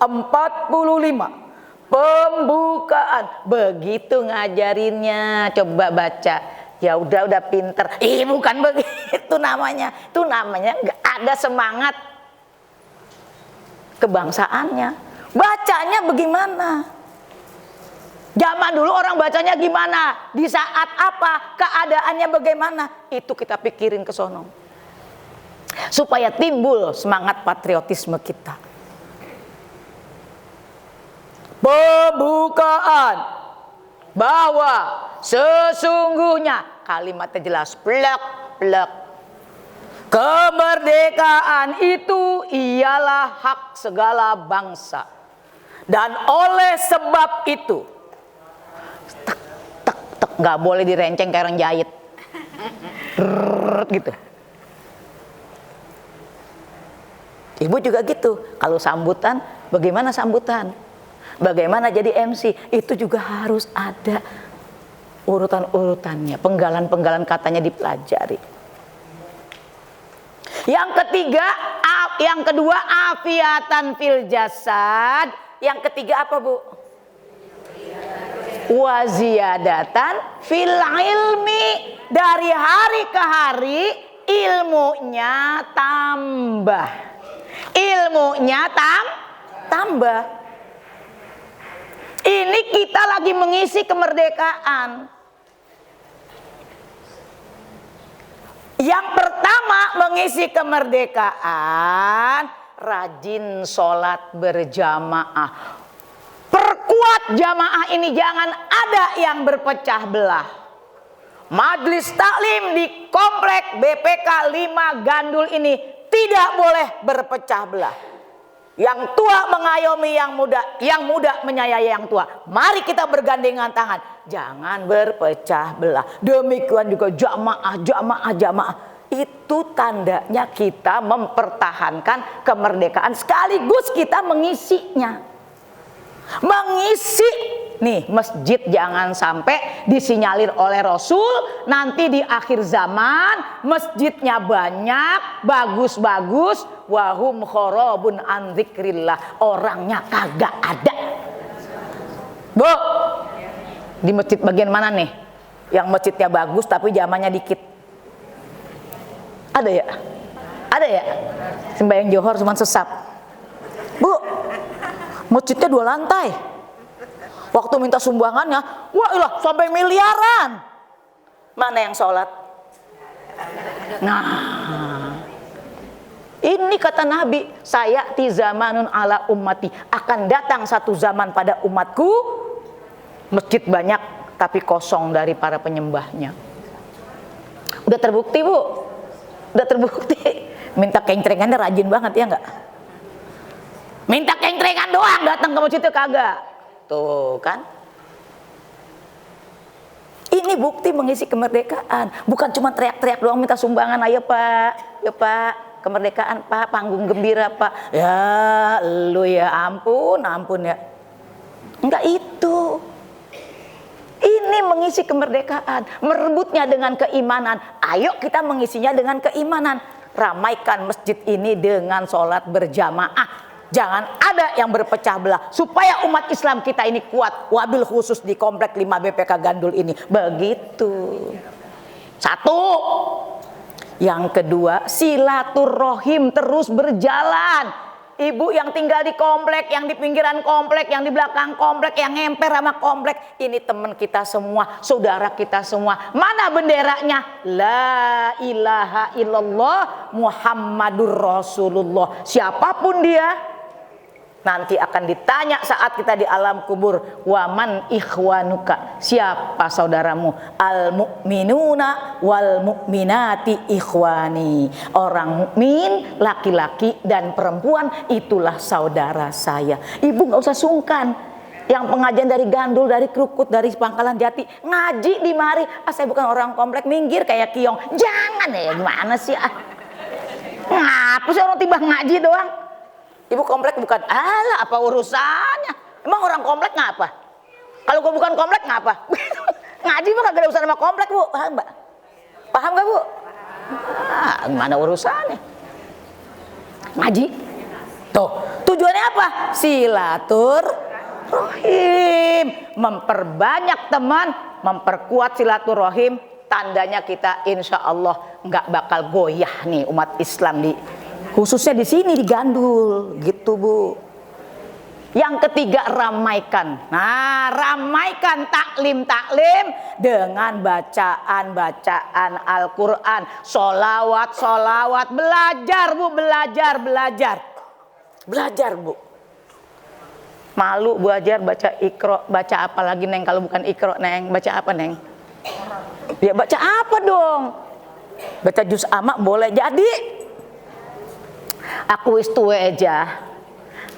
Pembukaan, begitu ngajarinnya, coba baca. Ya udah pinter. Bukan begitu namanya. Itu namanya nggak ada semangat kebangsaannya. Bacanya bagaimana? Zaman dulu orang bacanya gimana? Di saat apa? Keadaannya bagaimana? Itu kita pikirin ke sono. Supaya timbul semangat patriotisme kita. Pembukaan bahwa sesungguhnya kalimatnya jelas, plek. Kemerdekaan itu ialah hak segala bangsa. Dan oleh sebab itu nggak boleh direnceng kayak orang jahit. Gitu. Ibu juga gitu. Kalau sambutan, bagaimana sambutan? Bagaimana jadi MC? Itu juga harus ada urutan-urutannya, penggalan-penggalan katanya dipelajari. Yang ketiga, yang kedua afiatan fil jasad, yang ketiga apa Bu? Waziyadatan fil ilmi, dari hari ke hari ilmunya tambah, ilmunya tambah. Ini kita lagi mengisi kemerdekaan. Yang pertama mengisi kemerdekaan, rajin sholat berjamaah. Perkuat jamaah ini, jangan ada yang berpecah belah. Majelis taklim di komplek BPK 5 Gandul ini tidak boleh berpecah belah. Yang tua mengayomi yang muda menyayangi yang tua. Mari kita bergandengan tangan, jangan berpecah belah. Demikian juga jamaah. Itu tandanya kita mempertahankan kemerdekaan sekaligus kita mengisinya. Mengisi nih masjid, jangan sampai disinyalir oleh Rasul nanti di akhir zaman masjidnya banyak, bagus-bagus, wahum khorobun an dzikrillah, orangnya kagak ada. Bu, di masjid bagian mana nih yang masjidnya bagus tapi zamannya dikit? Ada ya? Ada ya? Sembahyang Johor cuma sesap. Bu, masjidnya 2 lantai. Waktu minta sumbangannya, wah ilah sampai miliaran. Mana yang sholat? Nah, ini kata Nabi, saya ti zamanun ala ummati, akan datang satu zaman pada umatku, masjid banyak tapi kosong dari para penyembahnya. Udah terbukti Bu, udah terbukti. Minta kencrengannya rajin banget ya enggak? Minta kencrengan doang datang ke masjid itu kagak. Tuh kan. Ini bukti mengisi kemerdekaan. Bukan cuma teriak-teriak doang minta sumbangan. Ayo Pak, ya Pak, kemerdekaan Pak, panggung gembira Pak. Ya lu ya ampun ya. Enggak itu. Ini mengisi kemerdekaan. Merebutnya dengan keimanan. Ayo kita mengisinya dengan keimanan. Ramaikan masjid ini dengan sholat berjamaah. Jangan ada yang berpecah belah supaya umat Islam kita ini kuat, wabil khusus di komplek 5 BPK Gandul ini. Begitu. Satu. Yang kedua, silaturrohim terus berjalan. Ibu yang tinggal di komplek, yang di pinggiran komplek, yang di belakang komplek, yang ngemper sama komplek, ini teman kita semua, saudara kita semua. Mana benderanya? La ilaha illallah Muhammadur Rasulullah. Siapapun dia, nanti akan ditanya saat kita di alam kubur, waman ikhwanuka, siapa saudaramu? Al mu'minuna wal mu'minati ikhwani, orang mukmin laki-laki dan perempuan itulah saudara saya. Ibu nggak usah sungkan. Yang pengajian dari Gandul, dari Krukut, dari Pangkalan Jati, ngaji di mari. Saya bukan orang komplek, minggir kayak kiong. Jangan ya, gimana sih? Ngapa sih orang tiba ngaji doang? Ibu komplek bukan, alah apa urusannya? Emang orang komplek ngapa? Kalau gue bukan komplek ngapa? Ngaji mah gak ada urusan sama komplek Bu, paham Mbak? Paham gak Bu? Gimana urusannya? Ngaji. Tuh, tujuannya apa? Silaturrohim. Memperbanyak teman, memperkuat silaturrohim. Tandanya kita insya Allah gak bakal goyah nih umat Islam di khususnya di sini di Gandul, gitu Bu. Yang ketiga, ramaikan. Nah, ramaikan taklim dengan bacaan Al-Quran, sholawat, belajar Bu, belajar Bu. Malu Bu ajar baca Iqra, baca apa lagi Neng kalau bukan Iqra Neng? Baca apa Neng? Ya baca apa dong? Baca juz amma boleh jadi. Aku wis tuwe aja.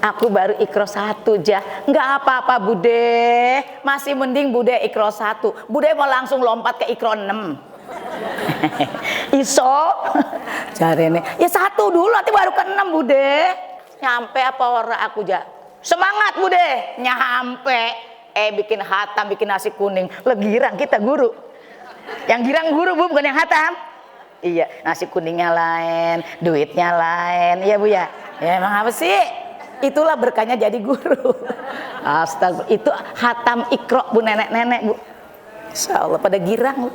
Aku baru Iqra 1 aja. Enggak apa-apa Bude. Masih mending Bude Iqra 1. Bude mau langsung lompat ke Iqra 6. Iso. Jarene. Ya 1 dulu nanti baru ke 6 Bude. Nyampe apa ora aku aja. Semangat Bude. Nyampe. Bikin hatam, bikin nasi kuning. Legirang kita guru. Yang girang guru Bu, bukan yang hatam. Iya, nasi kuningnya lain, duitnya lain. Iya Bu ya. Ya emang apa sih? Itulah berkahnya jadi guru. Astagfirullah. Itu hatam Iqra Bu, nenek-nenek Bu. Insya Allah pada girang Bu.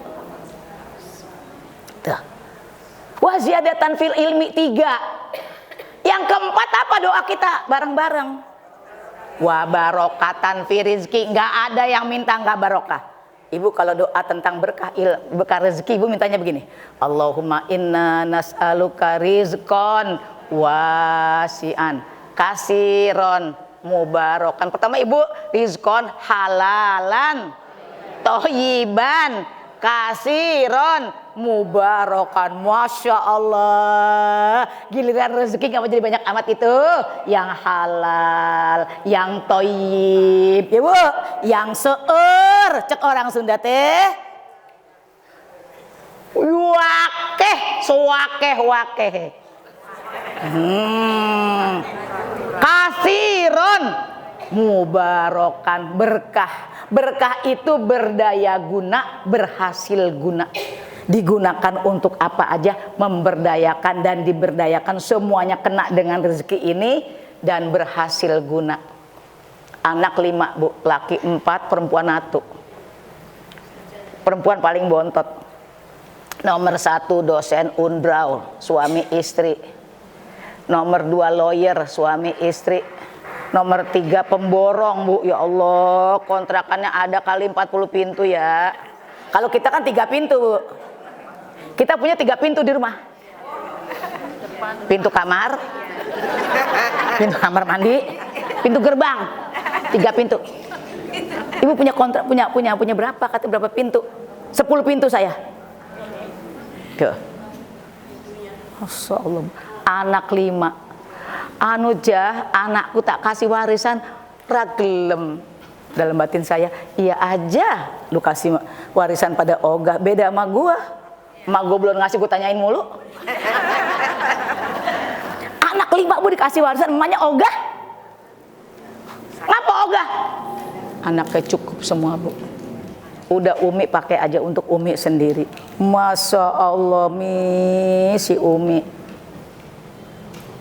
Tuh. Wa ziyadatan fil ilmi 3. Yang keempat apa doa kita bareng-bareng? Wa barokatan fi rizki. Nggak ada yang minta nggak barokah. Ibu kalau doa tentang berkah rezeki, ibu mintanya begini. Allahumma inna nas'aluka rizqan wasi'an kasiron mubarokan. Pertama ibu, rizqan halalan thayyiban kasiron mubarokan. Masya Allah, giliran rezeki nggak mau jadi banyak amat itu, yang halal, yang toyib, ya Bu, yang seur, cek orang Sunda teh, wakeh, suwakeh, wakeh, kasiron mubarokan, berkah itu berdaya guna, berhasil guna. Digunakan untuk apa aja, memberdayakan dan diberdayakan, semuanya kena dengan rezeki ini dan berhasil guna. Anak 5 Bu, laki 4, perempuan 1. Perempuan paling bontot. Nomor 1 dosen undraul, suami istri. Nomor 2 lawyer, suami istri. Nomor 3 pemborong Bu, ya Allah, kontrakannya ada kali 40 pintu ya. Kalau kita kan 3 pintu Bu. Kita punya 3 pintu di rumah. Pintu kamar, pintu kamar mandi, pintu gerbang. 3 pintu. Ibu punya kontrak, punya berapa? Kata berapa pintu? 10 pintu saya. Tuh. Masya Allah. Anak 5. Anu jah, anakku tak kasih warisan, raglem. Dalam batin saya, iya aja lu kasih warisan pada ogah, beda sama gua. Emak gua belum ngasih, gua tanyain mulu. Anak 5 Bu dikasih warisan, emaknya ogah. Ngapa ogah? Anaknya cukup semua Bu. Udah Umi pakai aja untuk Umi sendiri. Masya Allah Mi, si Umi.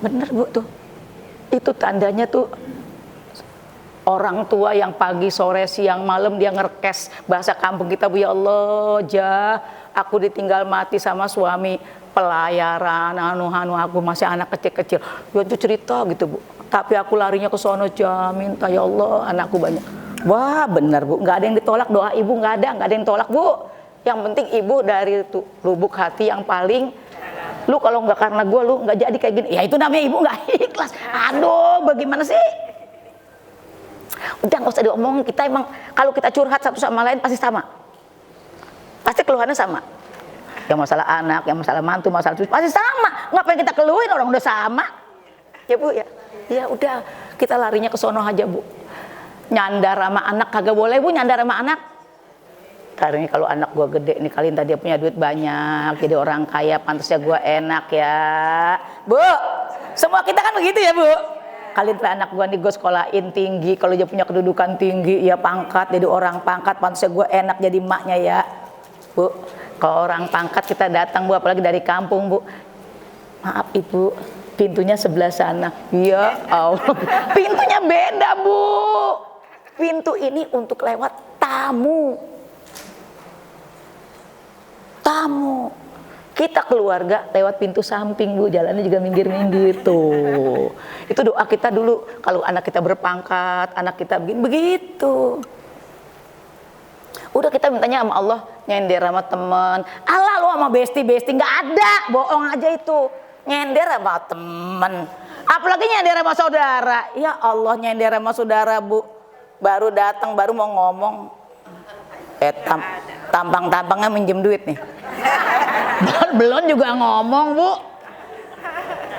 Bener Bu tuh. Itu tandanya tuh orang tua yang pagi, sore, siang, malam dia ngerkes. Bahasa kampung kita Bu, ya Allah, jah, aku ditinggal mati sama suami pelayaran, anu aku masih anak kecil-kecil. Ya itu cerita gitu Bu. Tapi aku larinya ke sono, jah, minta ya Allah anakku banyak. Wah benar Bu, nggak ada yang ditolak doa ibu, nggak ada yang tolak Bu. Yang penting ibu dari tuh lubuk hati yang paling, lu kalau nggak karena gue lu nggak jadi kayak gini. Ya itu namanya ibu nggak ikhlas. Aduh, bagaimana sih? Udah nggak usah diomongin. Kita emang kalau kita curhat satu sama lain pasti sama. Pasti keluhannya sama. Yang masalah anak, yang masalah mantu, masalah cucu pasti sama. Ngapain kita keluhin, orang udah sama. Ya Bu ya. Ya udah kita larinya ke sono aja Bu. Nyandar sama anak kagak boleh Bu, nyandar sama anak. Karena ini kalau anak gua gede nih, kalian tadi punya duit banyak, jadi orang kaya, pantasnya gua enak ya Bu. Semua kita kan begitu ya Bu. Kalian anak gua nih gua sekolahin tinggi, kalau dia punya kedudukan tinggi, ya pangkat, jadi orang pangkat, pantasnya gua enak jadi emaknya ya Bu. Kalau orang pangkat kita datang Bu, apalagi dari kampung Bu. Maaf Ibu, pintunya sebelah sana. Ya Allah, pintunya beda Bu. Pintu ini untuk lewat tamu. Kita keluarga lewat pintu samping Bu, jalannya juga minggir-minggir tuh. Itu doa kita dulu kalau anak kita berpangkat, anak kita begitu. Udah kita mintanya sama Allah, nyender sama teman. Allah lu sama besti nggak ada, bohong aja itu. Nyender sama teman, apalagi nyender sama saudara. Ya Allah, nyender sama saudara Bu, baru datang baru mau ngomong, tampang-tampangnya minjem duit nih. Belum juga ngomong Bu,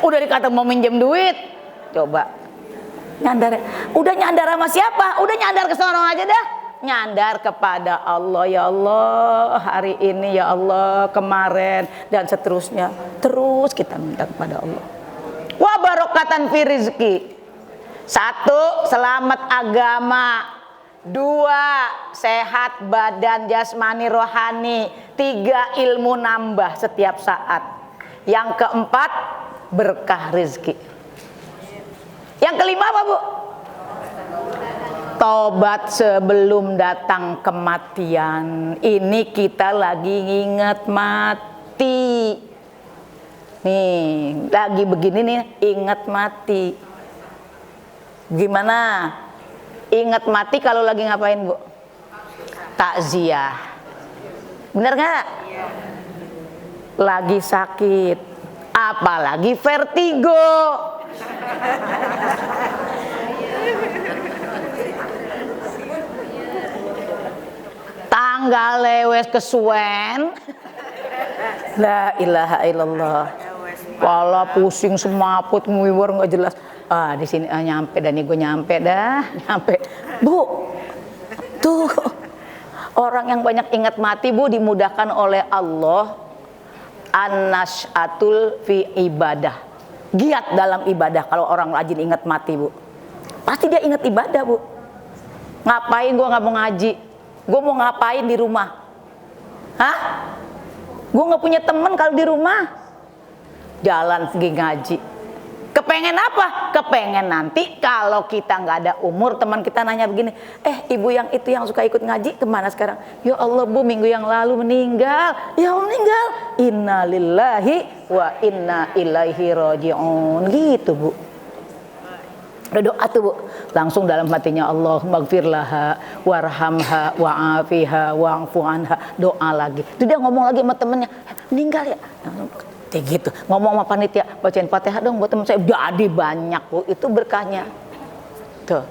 udah dikata mau minjem duit. Coba nyandar, udah nyandar sama siapa? Udah nyandar ke sono aja dah. Nyandar kepada Allah, ya Allah hari ini, ya Allah kemarin, dan seterusnya. Terus kita minta kepada Allah. Wa barokatan fi rizki. 1, selamat agama. 2 sehat badan jasmani rohani, 3 ilmu nambah setiap saat, yang keempat berkah rezeki, yang kelima apa Bu? Tobat sebelum datang kematian. Ini kita lagi ingat mati nih, lagi begini nih, ingat mati. Gimana ingat mati kalau lagi ngapain Bu? Takziah, bener nggak? Lagi sakit, apalagi vertigo, tanggal lewes kesuwen, la ilaha illallah, kepala pusing semaput ngiwer nggak jelas. Di sini nyampe dan gue nyampe Bu. Tuh orang yang banyak ingat mati Bu dimudahkan oleh Allah an-nasyatul fi ibadah, giat dalam ibadah. Kalau orang rajin ingat mati Bu, pasti dia ingat ibadah Bu. Ngapain gue nggak mau ngaji? Gue mau ngapain di rumah? Hah? Gue nggak punya temen kalau di rumah. Jalan pergi ngaji. Kepengen apa? Kepengen nanti kalau kita nggak ada umur, teman kita nanya begini, ibu yang itu yang suka ikut ngaji kemana sekarang? Ya Allah Bu, minggu yang lalu meninggal. Ya meninggal. Inna lillahi wa inna ilaihi raji'un. Gitu Bu. Udah doa tuh Bu, langsung dalam hatinya, Allahumma gfirlaha warhamha wa'afiha wa'fu anha. Doa lagi. Itu dia ngomong lagi sama temennya, meninggal ya. Kayak gitu, ngomong sama panitia, bacain Fatihah dong buat teman saya. Jadi banyak Bu, itu berkahnya. Tuh,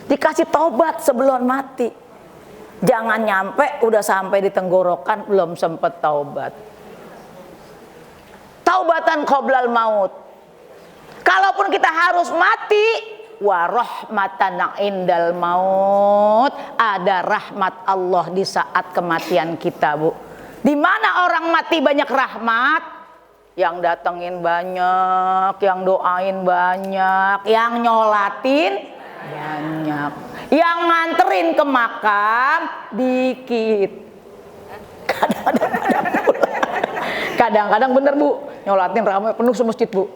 dikasih tobat sebelum mati. Jangan nyampe udah sampai di tenggorokan belum sempet taubat. Taubatan qoblal maut. Kalaupun kita harus mati, wa rahmatan indal maut, ada rahmat Allah di saat kematian kita Bu. Di mana orang mati banyak rahmat, yang datengin banyak, yang doain banyak, yang nyolatin banyak, yang nganterin ke makam dikit. Kadang-kadang bener Bu, nyolatin ramai penuh semasjid Bu.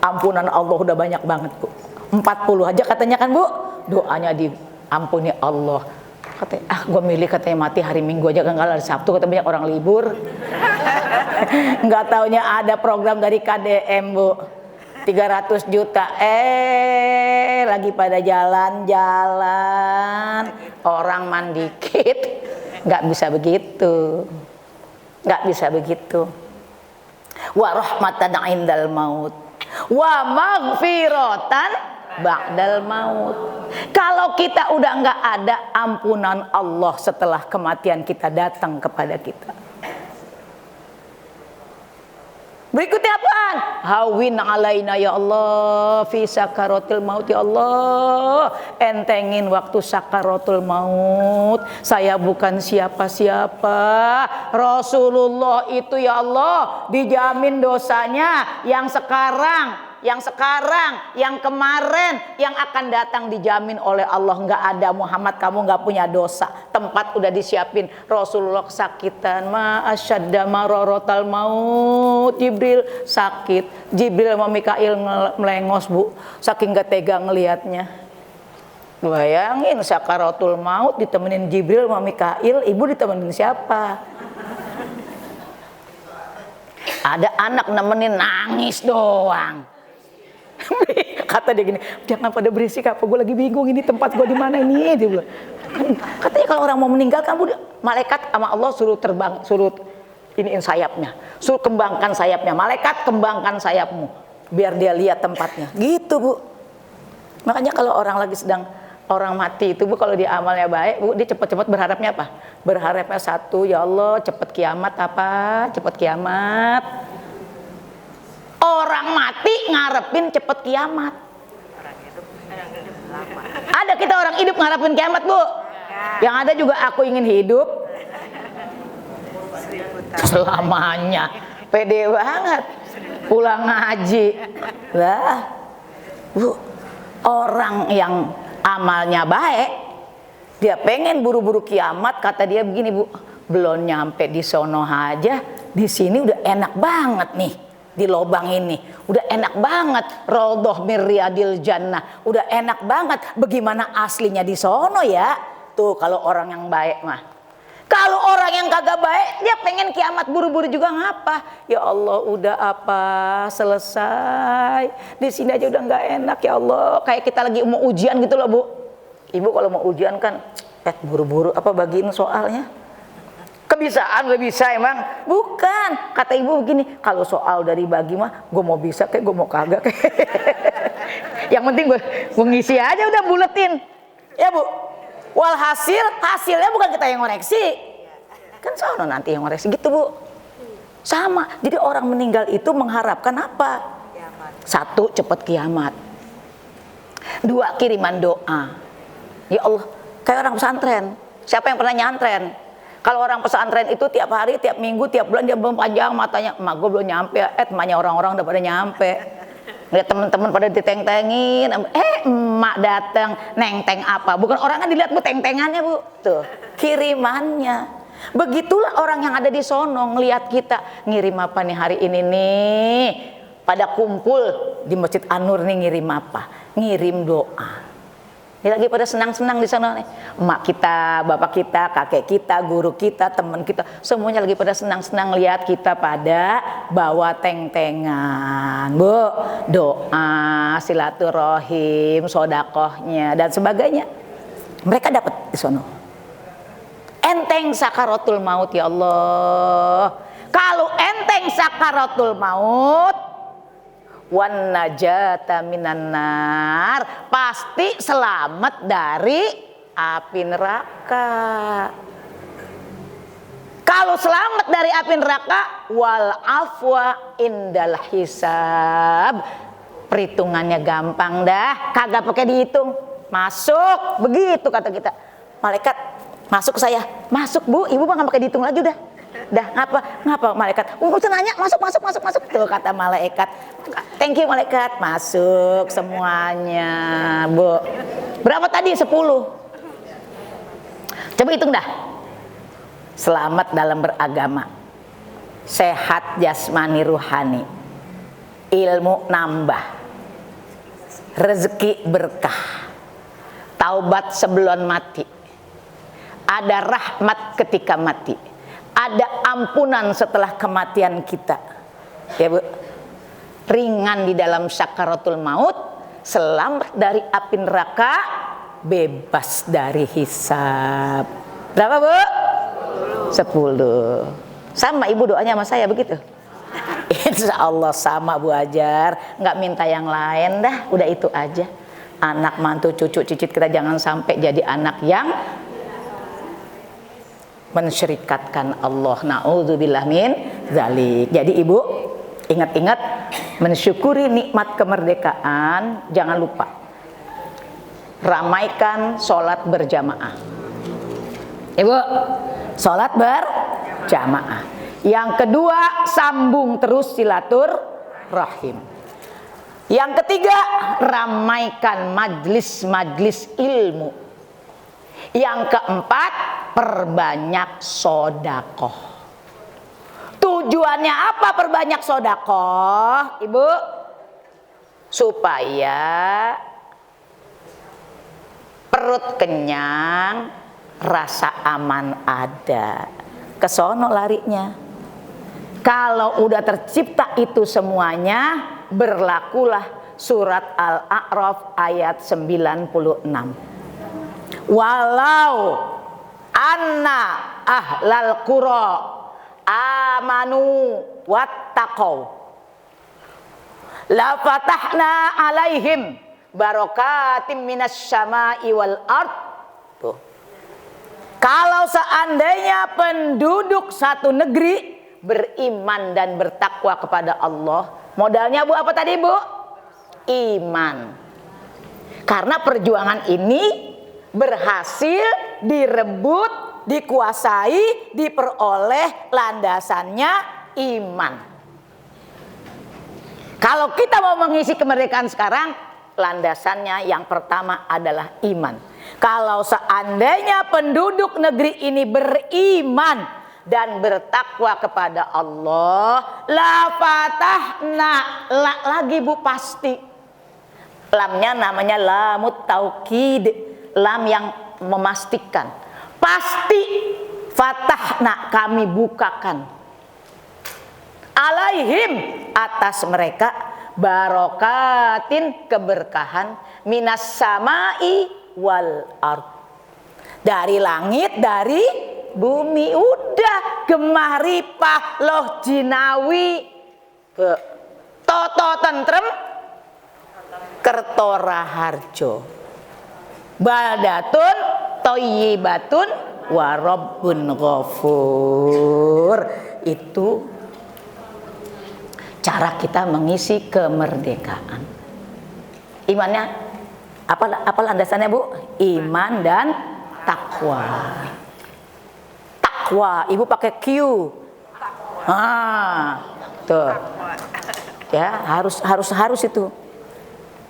Ampunan Allah udah banyak banget Bu. 40 aja katanya kan Bu, doanya diampuni Allah. Katanya, gue milih katanya mati hari Minggu aja, kan hari Sabtu katanya banyak orang libur. Nggak taunya ada program dari KDM Bu, 300 juta. Lagi pada jalan-jalan, orang mandikit. Nggak bisa begitu, nggak bisa begitu. Wa rahmatan indal maut, wa maghfiratan ba'dal maut. Kalau kita udah nggak ada ampunan Allah setelah kematian kita datang kepada kita. Berikutnya apaan? Hawin alaina ya Allah fi sakaratil maut ya Allah. Entengin waktu sakaratul maut. Saya bukan siapa-siapa. Rasulullah itu ya Allah dijamin dosanya yang sekarang, yang kemarin, yang akan datang dijamin oleh Allah. Nggak ada Muhammad, kamu nggak punya dosa. Tempat udah disiapin. Rasulullah kesakitan, ma'asyadda mararatal maut. Jibril sakit, Jibril sama Mikail melengos Bu, saking gak tega ngelihatnya. Bayangin sakaratul maut ditemenin Jibril sama Mikail, ibu ditemenin siapa? Ada anak nemenin nangis doang. Kata dia gini, jangan pada berisik apa, gue lagi bingung ini tempat gue di mana ini, dia bilang. Katanya kalau orang mau meninggal kamu malaikat sama Allah suruh terbang, suruh iniin sayapnya, suruh kembangkan sayapnya, malaikat kembangkan sayapmu biar dia lihat tempatnya. Gitu Bu. Makanya kalau orang lagi sedang orang mati itu Bu, kalau dia amalnya baik Bu, dia cepat-cepat berharapnya apa? Berharapnya satu, ya Allah cepat kiamat apa? Cepat kiamat. Orang mati ngarepin cepet kiamat. Ada kita orang hidup ngarepin kiamat Bu. Yang ada juga aku ingin hidup selamanya. Pede banget. Pulang ngaji. Lah Bu, orang yang amalnya baik Dia pengen buru-buru kiamat, kata dia begini, Bu, belum nyampe di sono aja, di sini udah enak banget nih. Di lobang ini udah enak banget, raudhah min riyadil jannah, udah enak banget. Bagaimana aslinya di sono ya? Tuh kalau orang yang baik mah. Kalau orang yang kagak baik, dia pengen kiamat buru-buru juga ngapa? Ya Allah, udah apa? Selesai. Di sini aja udah nggak enak ya Allah. Kayak kita lagi mau ujian gitu loh, Bu. Ibu kalau mau ujian kan, buru-buru apa bagiin soalnya? Kebiasaan udah bisa emang? Bukan. Kata ibu begini, kalau soal dari bagi mah, gue mau bisa kayak gue mau kagak kayak. Yang penting gue ngisi aja udah buletin. Ya Bu. Walhasil hasilnya bukan kita yang ngoreksi. Kan sono nanti yang ngoreksi gitu Bu. Sama. Jadi orang meninggal itu mengharapkan apa? Satu, cepat kiamat. Dua, kiriman doa. Ya Allah, kayak orang pesantren. Siapa yang pernah nyantren? Kalau orang pesantren itu tiap hari, tiap minggu, tiap bulan dia belum panjang matanya. Emak gue belum nyampe, emaknya orang-orang udah pada nyampe. Lihat teman-teman pada diteng-tengin, emak datang, neng-teng apa? Bukan orang kan dilihat Bu teng-tengannya Bu, tuh kirimannya. Begitulah orang yang ada di sono ngelihat kita ngirim apa nih hari ini nih. Pada kumpul di Masjid An-Nur nih ngirim apa? Ngirim doa. Ini lagi pada senang-senang di sana nih. Emak kita, bapak kita, kakek kita, guru kita, teman kita, semuanya lagi pada senang-senang lihat kita pada bawa teng-tengan, Bu, doa, silaturahim, sodakohnya dan sebagainya. Mereka dapat di sono. Enteng sakaratul maut ya Allah. Kalau enteng sakaratul maut, wan najata minan nar, pasti selamat dari api neraka. Kalau selamat dari api neraka, wal afwa indal hisab, perhitungannya gampang dah, kagak pakai dihitung, masuk begitu kata kita. Malaikat masuk saya, masuk Bu, ibu mah nggak pakai dihitung lagi dah. Dah ngapa malaikat? Usah nanya, masuk. Tuh kata malaikat. Thank you malaikat, masuk semuanya, Bu. Berapa tadi? 10. Coba hitung dah. Selamat dalam beragama, sehat jasmani ruhani, ilmu nambah, rezeki berkah, taubat sebelum mati, ada rahmat ketika mati, ada ampunan setelah kematian kita, ya Bu. Ringan di dalam sakaratul maut, selamat dari api neraka, bebas dari hisab. Berapa Bu? 10. Sama ibu doanya sama saya begitu. Insya Allah sama Bu Ajar, nggak minta yang lain dah, udah itu aja. Anak mantu cucu cicit kita jangan sampai jadi anak yang mensyirikatkan Allah. Na'udzubillah min dzalik. Jadi ibu ingat-ingat mensyukuri nikmat kemerdekaan, jangan lupa ramaikan sholat berjamaah. Ibu, sholat berjamaah. Yang kedua, sambung terus silaturahim. Yang ketiga, ramaikan majlis-majlis ilmu. Yang keempat, perbanyak sodakoh. Tujuannya apa perbanyak sodakoh, Ibu? Supaya perut kenyang, rasa aman ada. Kesono larinya. Kalau udah tercipta itu semuanya, berlakulah surat Al-A'raf ayat 96. Walau anna ahlal qura amanu wattaqau la fatahna alaihim barakatim minas syama'i wal ard. Tuh. Kalau seandainya penduduk satu negeri beriman dan bertakwa kepada Allah, modalnya Bu apa tadi Bu? Iman. Karena perjuangan ini berhasil direbut, dikuasai, diperoleh landasannya iman. Kalau kita mau mengisi kemerdekaan sekarang, landasannya yang pertama adalah iman. Kalau seandainya penduduk negeri ini beriman dan bertakwa kepada Allah, la fatahna, la lagi Bu pasti. Lamnya namanya lamut taukid, lam yang memastikan. Pasti fatahna, kami bukakan. Alaihim, atas mereka, barokatin, keberkahan, minas samai wal ard, dari langit, dari bumi. Udah gemah ripah loh jinawi toto tentrem kertora harjo baldatun thayyibatun wa rabbun ghafur. Itu cara kita mengisi kemerdekaan. Imannya apa landasannya Bu? Iman dan takwa. Takwa, Ibu pakai Q. Tuh. Ya, harus itu.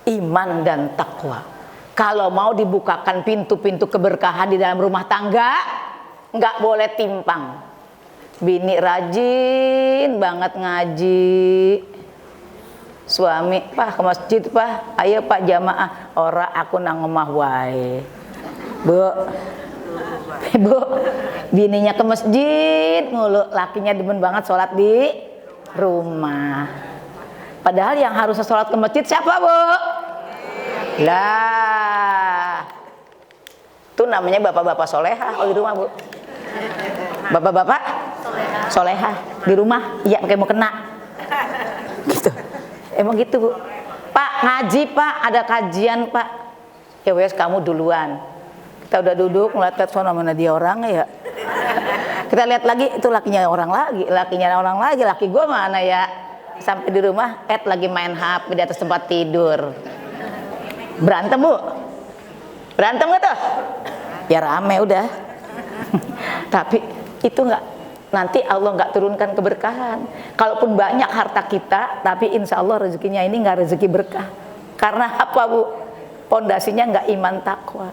Iman dan takwa. Kalau mau dibukakan pintu-pintu keberkahan di dalam rumah tangga, nggak boleh timpang. Bini rajin banget ngaji, suami Pak ke masjid Pak, ayo Pak jamaah, ora aku nang omah wae. Bu, bininya ke masjid mulu, lakinya demen banget sholat di rumah. Padahal yang harusnya sholat ke masjid siapa Bu? Lah, itu namanya bapak-bapak soleha kalau di rumah Bu. Bapak-bapak soleha di rumah, iya pakai mau kena gitu. Emang gitu Bu. Pak ngaji Pak, ada kajian Pak. Ya wes kamu duluan. Kita udah duduk ngeliat telepon mana dia orang ya. Kita lihat lagi itu lakinya orang lagi, laki gue mana ya. Sampai di rumah lagi main HP di atas tempat tidur. Berantem Bu? Berantem gak tuh? Ya rame udah. Tapi itu nggak, nanti Allah nggak turunkan keberkahan. Kalaupun banyak harta kita, tapi insya Allah rezekinya ini nggak rezeki berkah. Karena apa Bu? Pondasinya nggak iman takwa.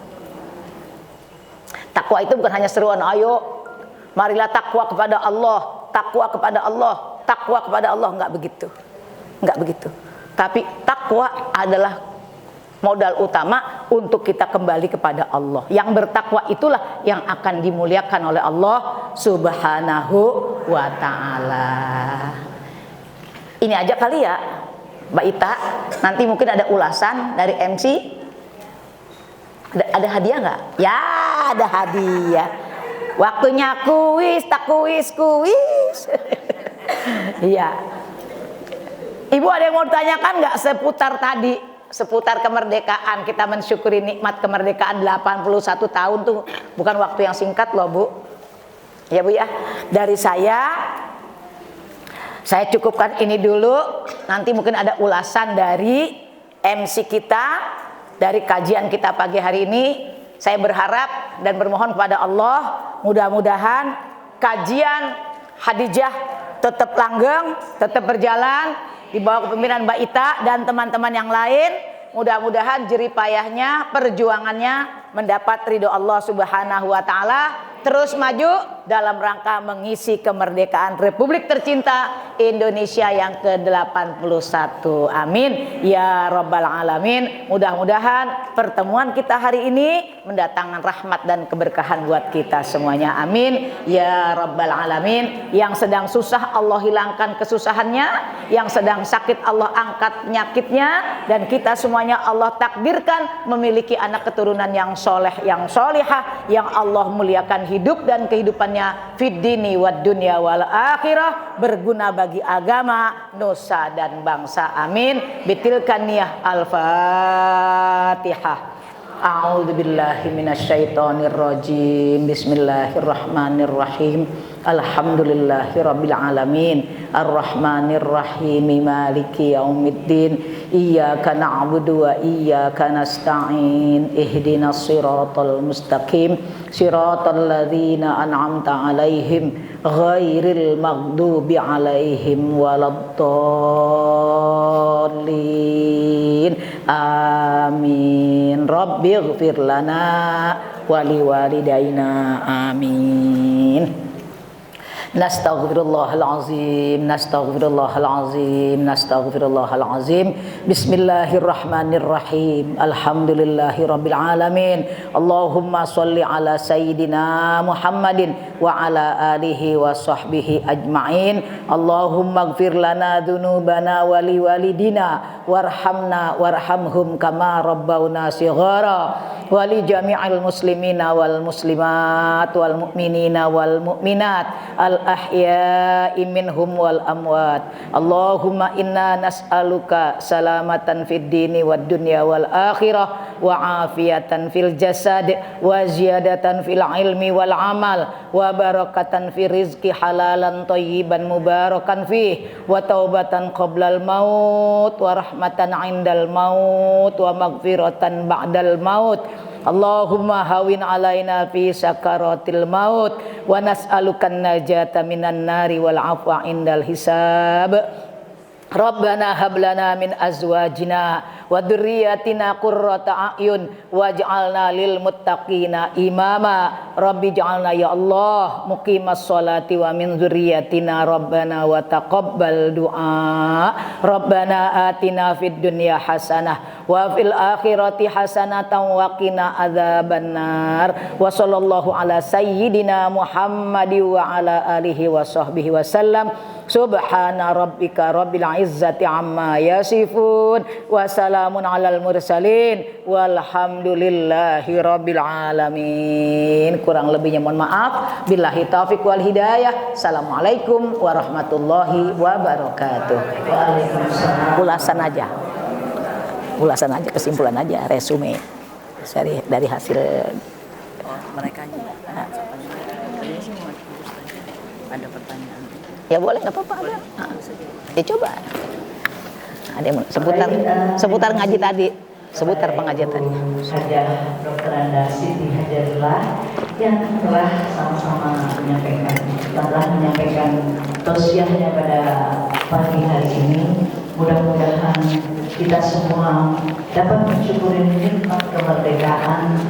Takwa itu bukan hanya seruan, ayo marilah takwa kepada Allah, takwa kepada Allah, takwa kepada Allah. Nggak begitu, nggak begitu. Tapi takwa adalah modal utama untuk kita kembali kepada Allah. Yang bertakwa itulah yang akan dimuliakan oleh Allah Subhanahu wa ta'ala. Ini aja kali ya Mbak Ita. Nanti mungkin ada ulasan dari MC. Ada hadiah nggak? Ya ada hadiah. Waktunya kuis, tak kuis. Iya. Ibu ada yang mau ditanyakan nggak seputar tadi? Seputar kemerdekaan, kita mensyukuri nikmat kemerdekaan 81 tahun tuh bukan waktu yang singkat loh Bu. Ya Bu ya. Dari saya cukupkan ini dulu. Nanti mungkin ada ulasan dari MC kita, dari kajian kita pagi hari ini. Saya berharap dan bermohon kepada Allah, mudah-mudahan kajian Hadijah tetap langgeng, tetap berjalan di bawah kepemimpinan Mbak Ita dan teman-teman yang lain. Mudah-mudahan jerih payahnya, perjuangannya mendapat ridho Allah Subhanahu wa ta'ala, terus maju dalam rangka mengisi kemerdekaan Republik tercinta Indonesia yang ke-81. Amin ya rabbal alamin. Mudah-mudahan pertemuan kita hari ini mendatangkan rahmat dan keberkahan buat kita semuanya. Amin ya rabbal alamin. Yang sedang susah Allah hilangkan kesusahannya, yang sedang sakit Allah angkat penyakitnya, dan kita semuanya Allah takdirkan memiliki anak keturunan yang soleh, yang solihah, yang Allah muliakan hidup dan kehidupannya fid dini wad dunya wal akhirah, berguna bagi agama, nusa dan bangsa. Amin. Bitilkan niyah al-Fatihah. A'udzubillahi minasyaitonirrajim. Bismillahirrahmanirrahim. Alhamdulillahirabbil alamin. Arrahmanirrahim. Maliki yaumiddin. Iyyaka na'budu wa iyyaka nasta'in. Ihdinas siratal mustaqim. Siratal ladzina an'amta 'alaihim ghairil maghdubi alaihim waladdallin. Amin. Rabbighfir lana wa liwalidayna. Amin. Nastaghfirullahalazim, nastaghfirullahalazim, nastaghfirullahalazim. Bismillahirrahmanirrahim. Alhamdulillahirabbil alamin. Allahumma shalli ala sayyidina Muhammadin wa ala alihi wa sahbihi ajma'in. Allahumma ighfir lana dzunubana wa liwalidina warhamna warhamhum kama rabbawna shighara wa li jami'il muslimina wal muslimat wal mu'minina wal mu'minat al ahya'i minhum wal amwat. Allahumma inna nas'aluka salamatan fid dini wad dunya wal akhirah wa afiyatan fil jasad wa ziyadatan fil ilmi wal amal wa barakatan fi rizqi halalan thayyiban mubarakan fih wa taubatan qoblal maut wa rahmatan indal maut wa maghfiratan ba'dal maut. Allahumma hawin alaina fi sakaratil maut wa nas'alukan najata minan nari wal afwa indal hisab. Rabbana hablana min azwajina wa dzurriyyatina qurrata a'yun waj'alna lil muttaqina imama. Rabbi ja'alna ya Allah muqimas sholati wa min dzurriyyatina rabbana wa taqabbal du'a. Rabbana atina fid dunya hasanah wa fil akhirati hasanatan wa qina adzabannar. Wa sallallahu ala sayyidina Muhammadi wa ala alihi wa sahbihi wasallam. Subhana rabbika rabbil izzati amma yasifun wa salamun alal mursalin walhamdulillahi rabbil alamin. Kurang lebihnya mohon maaf. Billahi taufiq wal hidayah. Assalamualaikum warahmatullahi wabarakatuh. Ulasan aja, kesimpulan aja, resume dari hasil mereka. Ada pertanyaan? Ya boleh, nggak apa-apa ada. Ya coba. Ada yang seputar ngaji tadi, seputar pengajian tadi. Hajah Dr. Anda Siti Hajarillah yang telah sama-sama menyampaikan tausiahnya pada pagi hari ini. Mudah-mudahan kita semua dapat mensyukuri nikmat kemerdekaan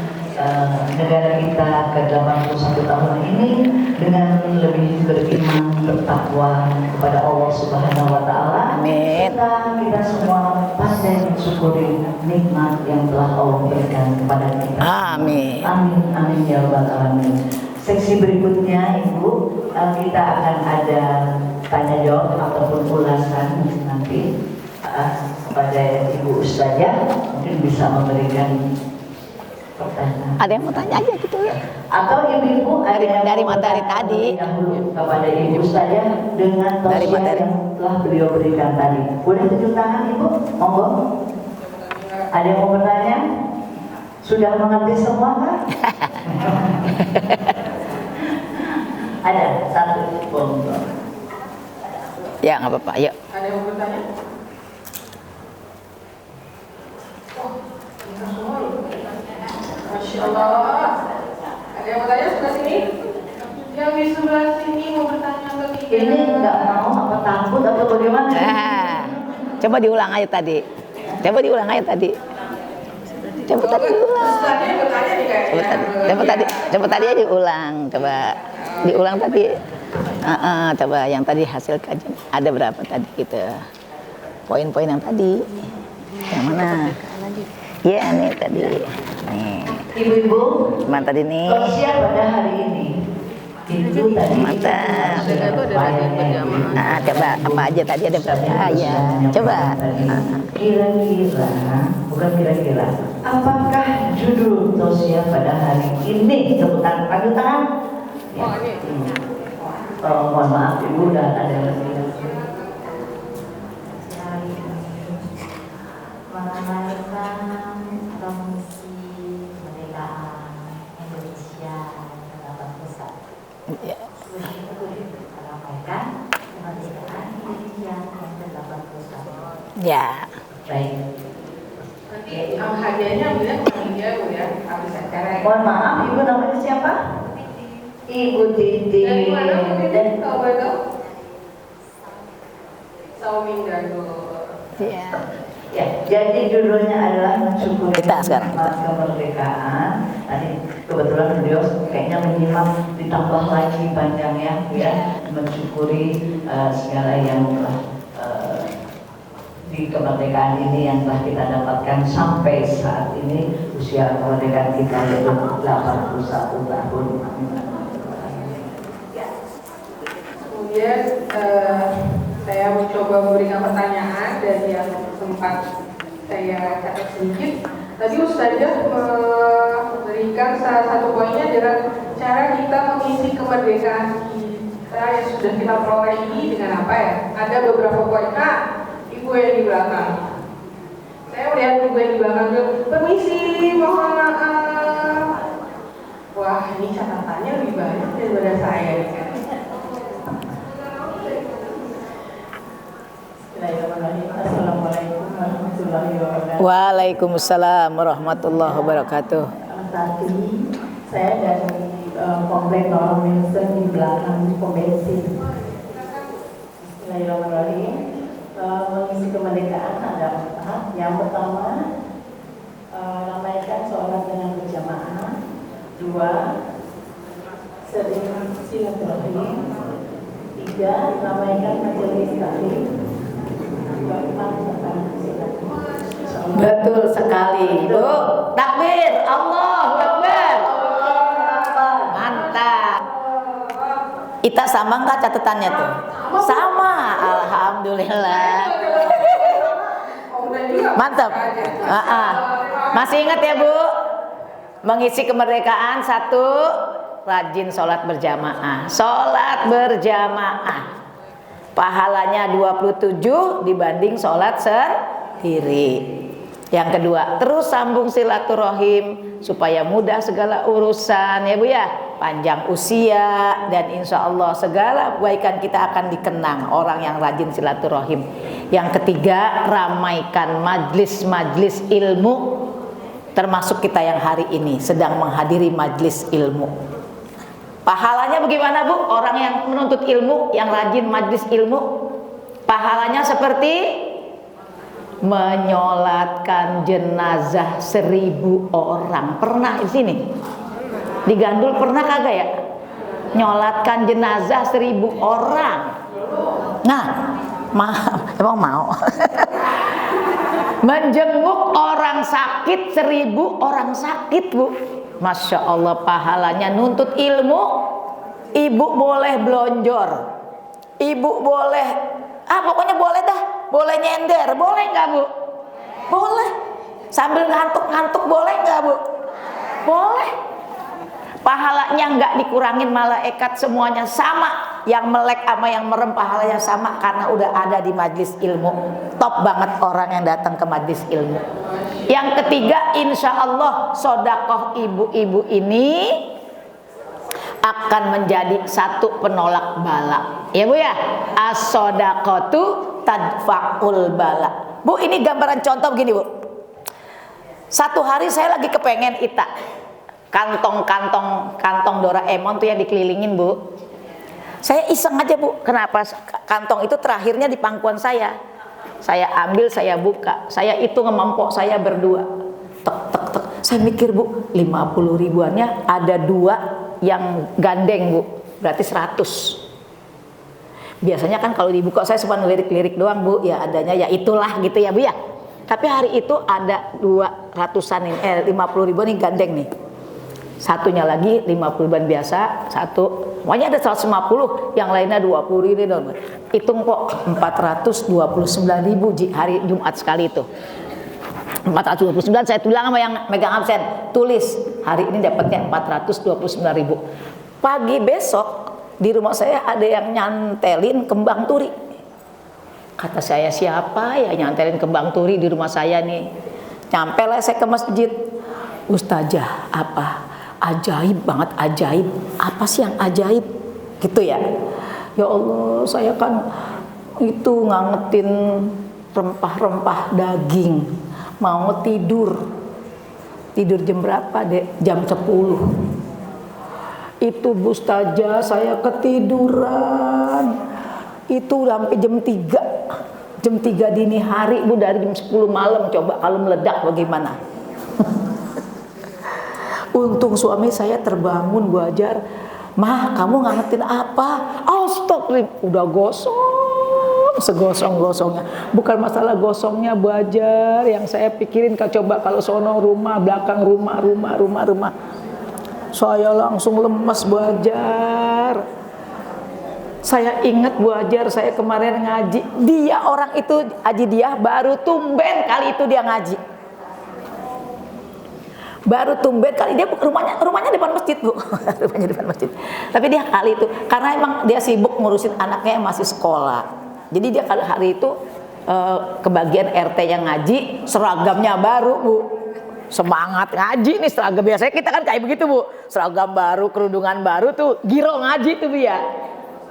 negara kita ke-81 tahun ini dengan lebih beriman, bertakwa kepada Allah Subhanahu wa taala. Amin. Kita semua pasti mensyukuri nikmat yang telah Allah berikan kepada kita. Amin. Amin amin ya rabbal alamin. Seksi berikutnya Ibu, kita akan ada tanya jawab ataupun ulasan nanti kepada Ibu Ustazah, mungkin bisa memberikan pertanyaan. Ada yang mau tanya aja gitu ya. Atau ibu-ibu ada yang dari materi tadi kepada Ibu Ustazah dengan tausiah yang telah beliau berikan tadi. Boleh tunjuk tangan Ibu? Monggo. Ada yang mau bertanya? Sudah mengerti semua kan? Ada satu monggo. Ya nggak apa-apa. Yuk. Ada yang mau bertanya? Masya Allah. Ada yang mau tanya sebelah sini? Yang di sebelah sini mau bertanya ke kita. Ini nggak mau apa takut atau bagaimana? Coba diulang aja tadi. Coba diulang. Coba tadi aja diulang. Coba diulang tadi. Coba yang tadi hasil kajian ada berapa tadi gitu. Poin-poin yang tadi. Yang mana? Iya nih tadi. Nih. Ibu-ibu, Mana tadi nih? tausiah pada hari ini itu tadi Mantap. Coba apa aja tadi ada berapa? Ya, coba. Kira-kira, apakah judul tausiah pada hari ini? Sebutan pagi tangan. Ya. Mohon maaf Ibu, dan ada yang merayakan promisi kemerdekaan Indonesia ke-81. Ya. Merayakan kemerdekaan Indonesia yang ke-81. Ya. baik. Nanti hadiahnya bilang panggil Bu ya, habis acara. Mohon maaf Ibu, namanya siapa? Ibu Titi. Dari mana Bu Titi? Tahu betul? Sauminggago. Iya. Ya, jadi judulnya adalah mensyukuri Kita sekarang, nikmat kemerdekaan. Tadi kebetulan beliau kayaknya menyimak, ditambah lagi panjangnya ya, mensyukuri segala yang telah di kemerdekaan ini yang telah kita dapatkan sampai saat ini, usia kemerdekaan kita yaitu 81 tahun. Kemudian saya mencoba memberikan pertanyaan dari yang sempat saya catat sedikit. Tadi Ustazah memberikan salah satu poinnya adalah cara kita mengisi kemerdekaan kita yang sudah kita peroleh ini dengan apa ya? Ada beberapa poin. Ibu yang di belakang. Saya melihat ibu yang di belakang itu, permisi, mohon maaf. Wah, ini catatannya lebih banyak daripada saya. Assalamualaikum warahmatullahi wabarakatuh. Waalaikumsalam warahmatullahi wabarakatuh. Saat ini saya dari komplek North Wilson di belakang pom bensin. Bismillahirrahmanirrahim. Mengisi kemerdekaan ada empat. Yang pertama, ramaikan sholat dengan berjamaah. Dua, sering silaturahim. Tiga, ramaikan majelis taklim. Betul sekali, Bu. Takbir, Allahu Akbar. Mantap. Kita sama nggak catatannya tuh? Sama, alhamdulillah. Mantap. Masih ingat ya, Bu? Mengisi kemerdekaan satu, rajin sholat berjamaah. Sholat berjamaah. Pahalanya 27 dibanding sholat sendiri. Yang kedua, terus sambung silaturahim supaya mudah segala urusan ya Bu ya, panjang usia, dan insya Allah segala kebaikan kita akan dikenang orang yang rajin silaturahim. Yang ketiga, ramaikan majlis-majlis ilmu, termasuk kita yang hari ini sedang menghadiri majlis ilmu. Pahalanya bagaimana Bu? Orang yang menuntut ilmu, yang rajin majlis ilmu, pahalanya seperti menyolatkan jenazah 1000 orang. Pernah di sini? Di Gandul pernah kagak ya? Nyolatkan jenazah 1000 orang. Nah, emang mau? Menjenguk orang sakit 1000 orang sakit Bu. Masya Allah, pahalanya nuntut ilmu. Ibu boleh blonjor, ibu boleh pokoknya boleh dah, boleh nyender, boleh nggak Bu? Boleh. Sambil ngantuk-ngantuk boleh nggak Bu? Boleh. Pahalanya nggak dikurangin, malaikat semuanya sama, yang melek sama yang merem pahalanya sama karena udah ada di majlis ilmu. Top banget orang yang datang ke majlis ilmu. Yang ketiga, insya Allah sodakoh ibu-ibu ini akan menjadi satu penolak bala. Ya Bu ya, as-sodakotu tadfa'ul bala. Bu, ini gambaran contoh begini Bu. Satu hari saya lagi kepengen kantong Doraemon tuh yang dikelilingin Bu. Saya iseng aja Bu, kenapa kantong itu terakhirnya di pangkuan saya. Saya ambil, saya buka, saya hitung sama empok saya berdua. Tek. Saya mikir Bu, 50 ribuannya ada 2 yang gandeng Bu, berarti 100. Biasanya kan kalau dibuka saya cuma lirik-lirik doang Bu, ya adanya ya itulah gitu ya Bu ya. Tapi hari itu ada 200-an ini, 50 ribuan nih gandeng nih. Satunya lagi 50 ribuan biasa, satu. Pokoknya ada 150, yang lainnya 20 ribu. Hitung kok 429 ribu hari Jumat sekali itu. 429 saya tulang sama yang megang absen. Tulis, hari ini dapatnya 429 ribu. Pagi besok di rumah saya ada yang nyantelin kembang turi. Kata saya, siapa ya nyantelin kembang turi di rumah saya nih? Nyampe lah saya ke masjid. Ustazah, apa? Ajaib banget, ajaib. Apa sih yang ajaib? Gitu ya. Ya Allah, saya kan itu ngangetin rempah-rempah daging. Mau tidur. Tidur jam berapa, Dek? Jam 10. Itu Bu Ustazah saya ketiduran. Itu sampai jam 3. Jam 3 dini hari Bu, dari jam 10 malam. Coba kalau meledak bagaimana? Untung suami saya terbangun, Bu Hajar. Mah, kamu ngangetin apa? Astagfirullah, udah gosong, segosong-gosongnya. Bukan masalah gosongnya, Bu Hajar. Yang saya pikirin, coba kalau sono rumah, belakang rumah. Saya langsung lemas, Bu Hajar. Saya ingat, Bu Hajar, saya kemarin ngaji. Dia orang itu, Haji dia baru tumben kali itu dia ngaji. Baru tumben kali dia, rumahnya depan masjid, Bu. Rumahnya depan masjid. Tapi dia kali itu karena emang dia sibuk ngurusin anaknya yang masih sekolah. Jadi dia kali hari itu kebagian RT yang ngaji, seragamnya baru, Bu. Semangat ngaji nih seragam, biasanya kita kan kayak begitu, Bu. Seragam baru, kerudungan baru tuh, giro ngaji tuh, Bu ya.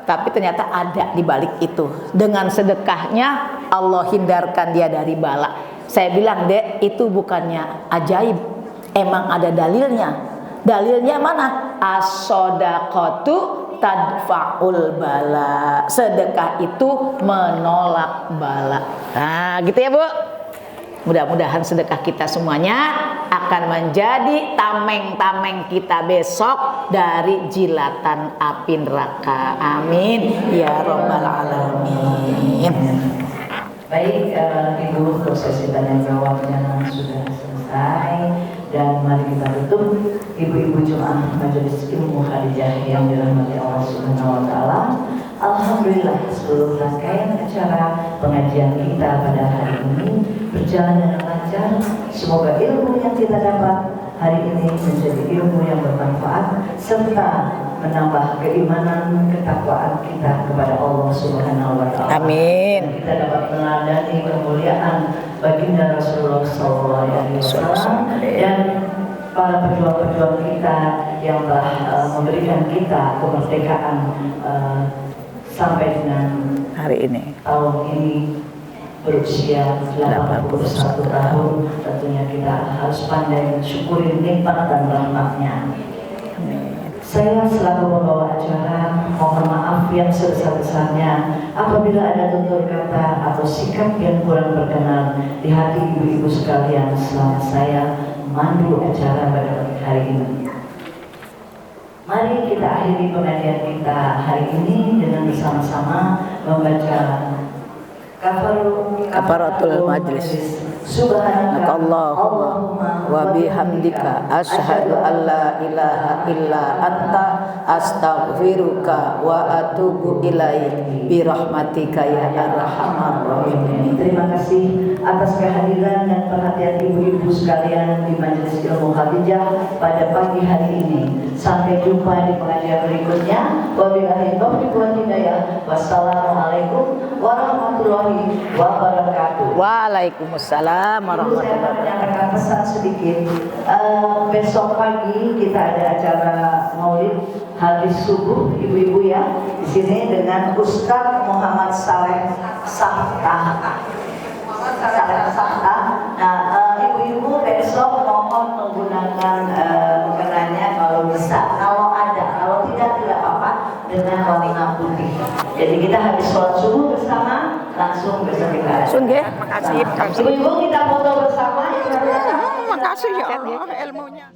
Tapi ternyata ada di balik itu. Dengan sedekahnya Allah hindarkan dia dari bala. Saya bilang, Dek, itu bukannya ajaib. Emang ada dalilnya. Dalilnya mana? As-shadaqatu tadfa'ul bala. Sedekah itu menolak bala. Nah, gitu ya, Bu. Mudah-mudahan sedekah kita semuanya akan menjadi tameng-tameng kita besok dari jilatan api neraka. Amin ya rabbal alamin. Baik, Ibu, prosesi tanya jawabnya sudah selesai, dan mari kita tutup. Ibu-ibu jemaah Majelis Ilmu Khadijah yang dirahmati Allah Subhanahu wa taala. Alhamdulillah, seluruh rangkaian acara pengajian kita pada hari ini berjalan dengan lancar. Semoga ilmu yang kita dapat hari ini menjadi ilmu yang bermanfaat serta menambah keimanan, ketakwaan kita kepada Allah Subhanahu wa taala. Amin. Dan kita dapat meneladani kemuliaan baginda Rasulullah SAW dan para pejuang-pejuang kita yang telah memberikan kita kemerdekaan sampai dengan Hari ini tahun ini berusia 81 tahun. Tentunya kita harus pandai mensyukuri nikmat dan rahmatnya. Saya selaku pembawa acara mohon maaf yang sebesar-besarnya apabila ada tutur kata atau sikap yang kurang berkenan di hati ibu-ibu sekalian selama saya memandu acara pada hari ini. Mari kita akhiri pengajian kita hari ini dengan bersama-sama membaca Kafaratul majlis. Subhanaka Allahumma wa bihamdika asyhadu an la ilaha illa anta astaghfiruka wa atubu ilaik bi rahmatika ya arhamar rahimin. Terima kasih atas kehadiran dan perhatian ibu-ibu sekalian di Majelis Ilmu Khadijah pada pagi hari ini. Sampai jumpa di pengajian berikutnya. Wabillahi taufiq wal hidayah. Wassalamualaikum warahmatullahi wabarakatuh. Waalaikumsalam warahmatullahi Saya menyampaikan pesan sedikit. Besok pagi kita ada acara Maulid habis subuh, ibu-ibu ya, di sini dengan Ustaz Muhammad Saleh Sahta. Nah, ibu-ibu besok mohon menggunakan mukenanya kalau bisa, kalau ada, kalau tidak apa-apa, dengan warna putih. Jadi kita habis sholat subuh bersama, langsung besok kita. Langsung ya, makasih. Ibu-ibu kita foto bersama. Makasih ya Allah ilmunya.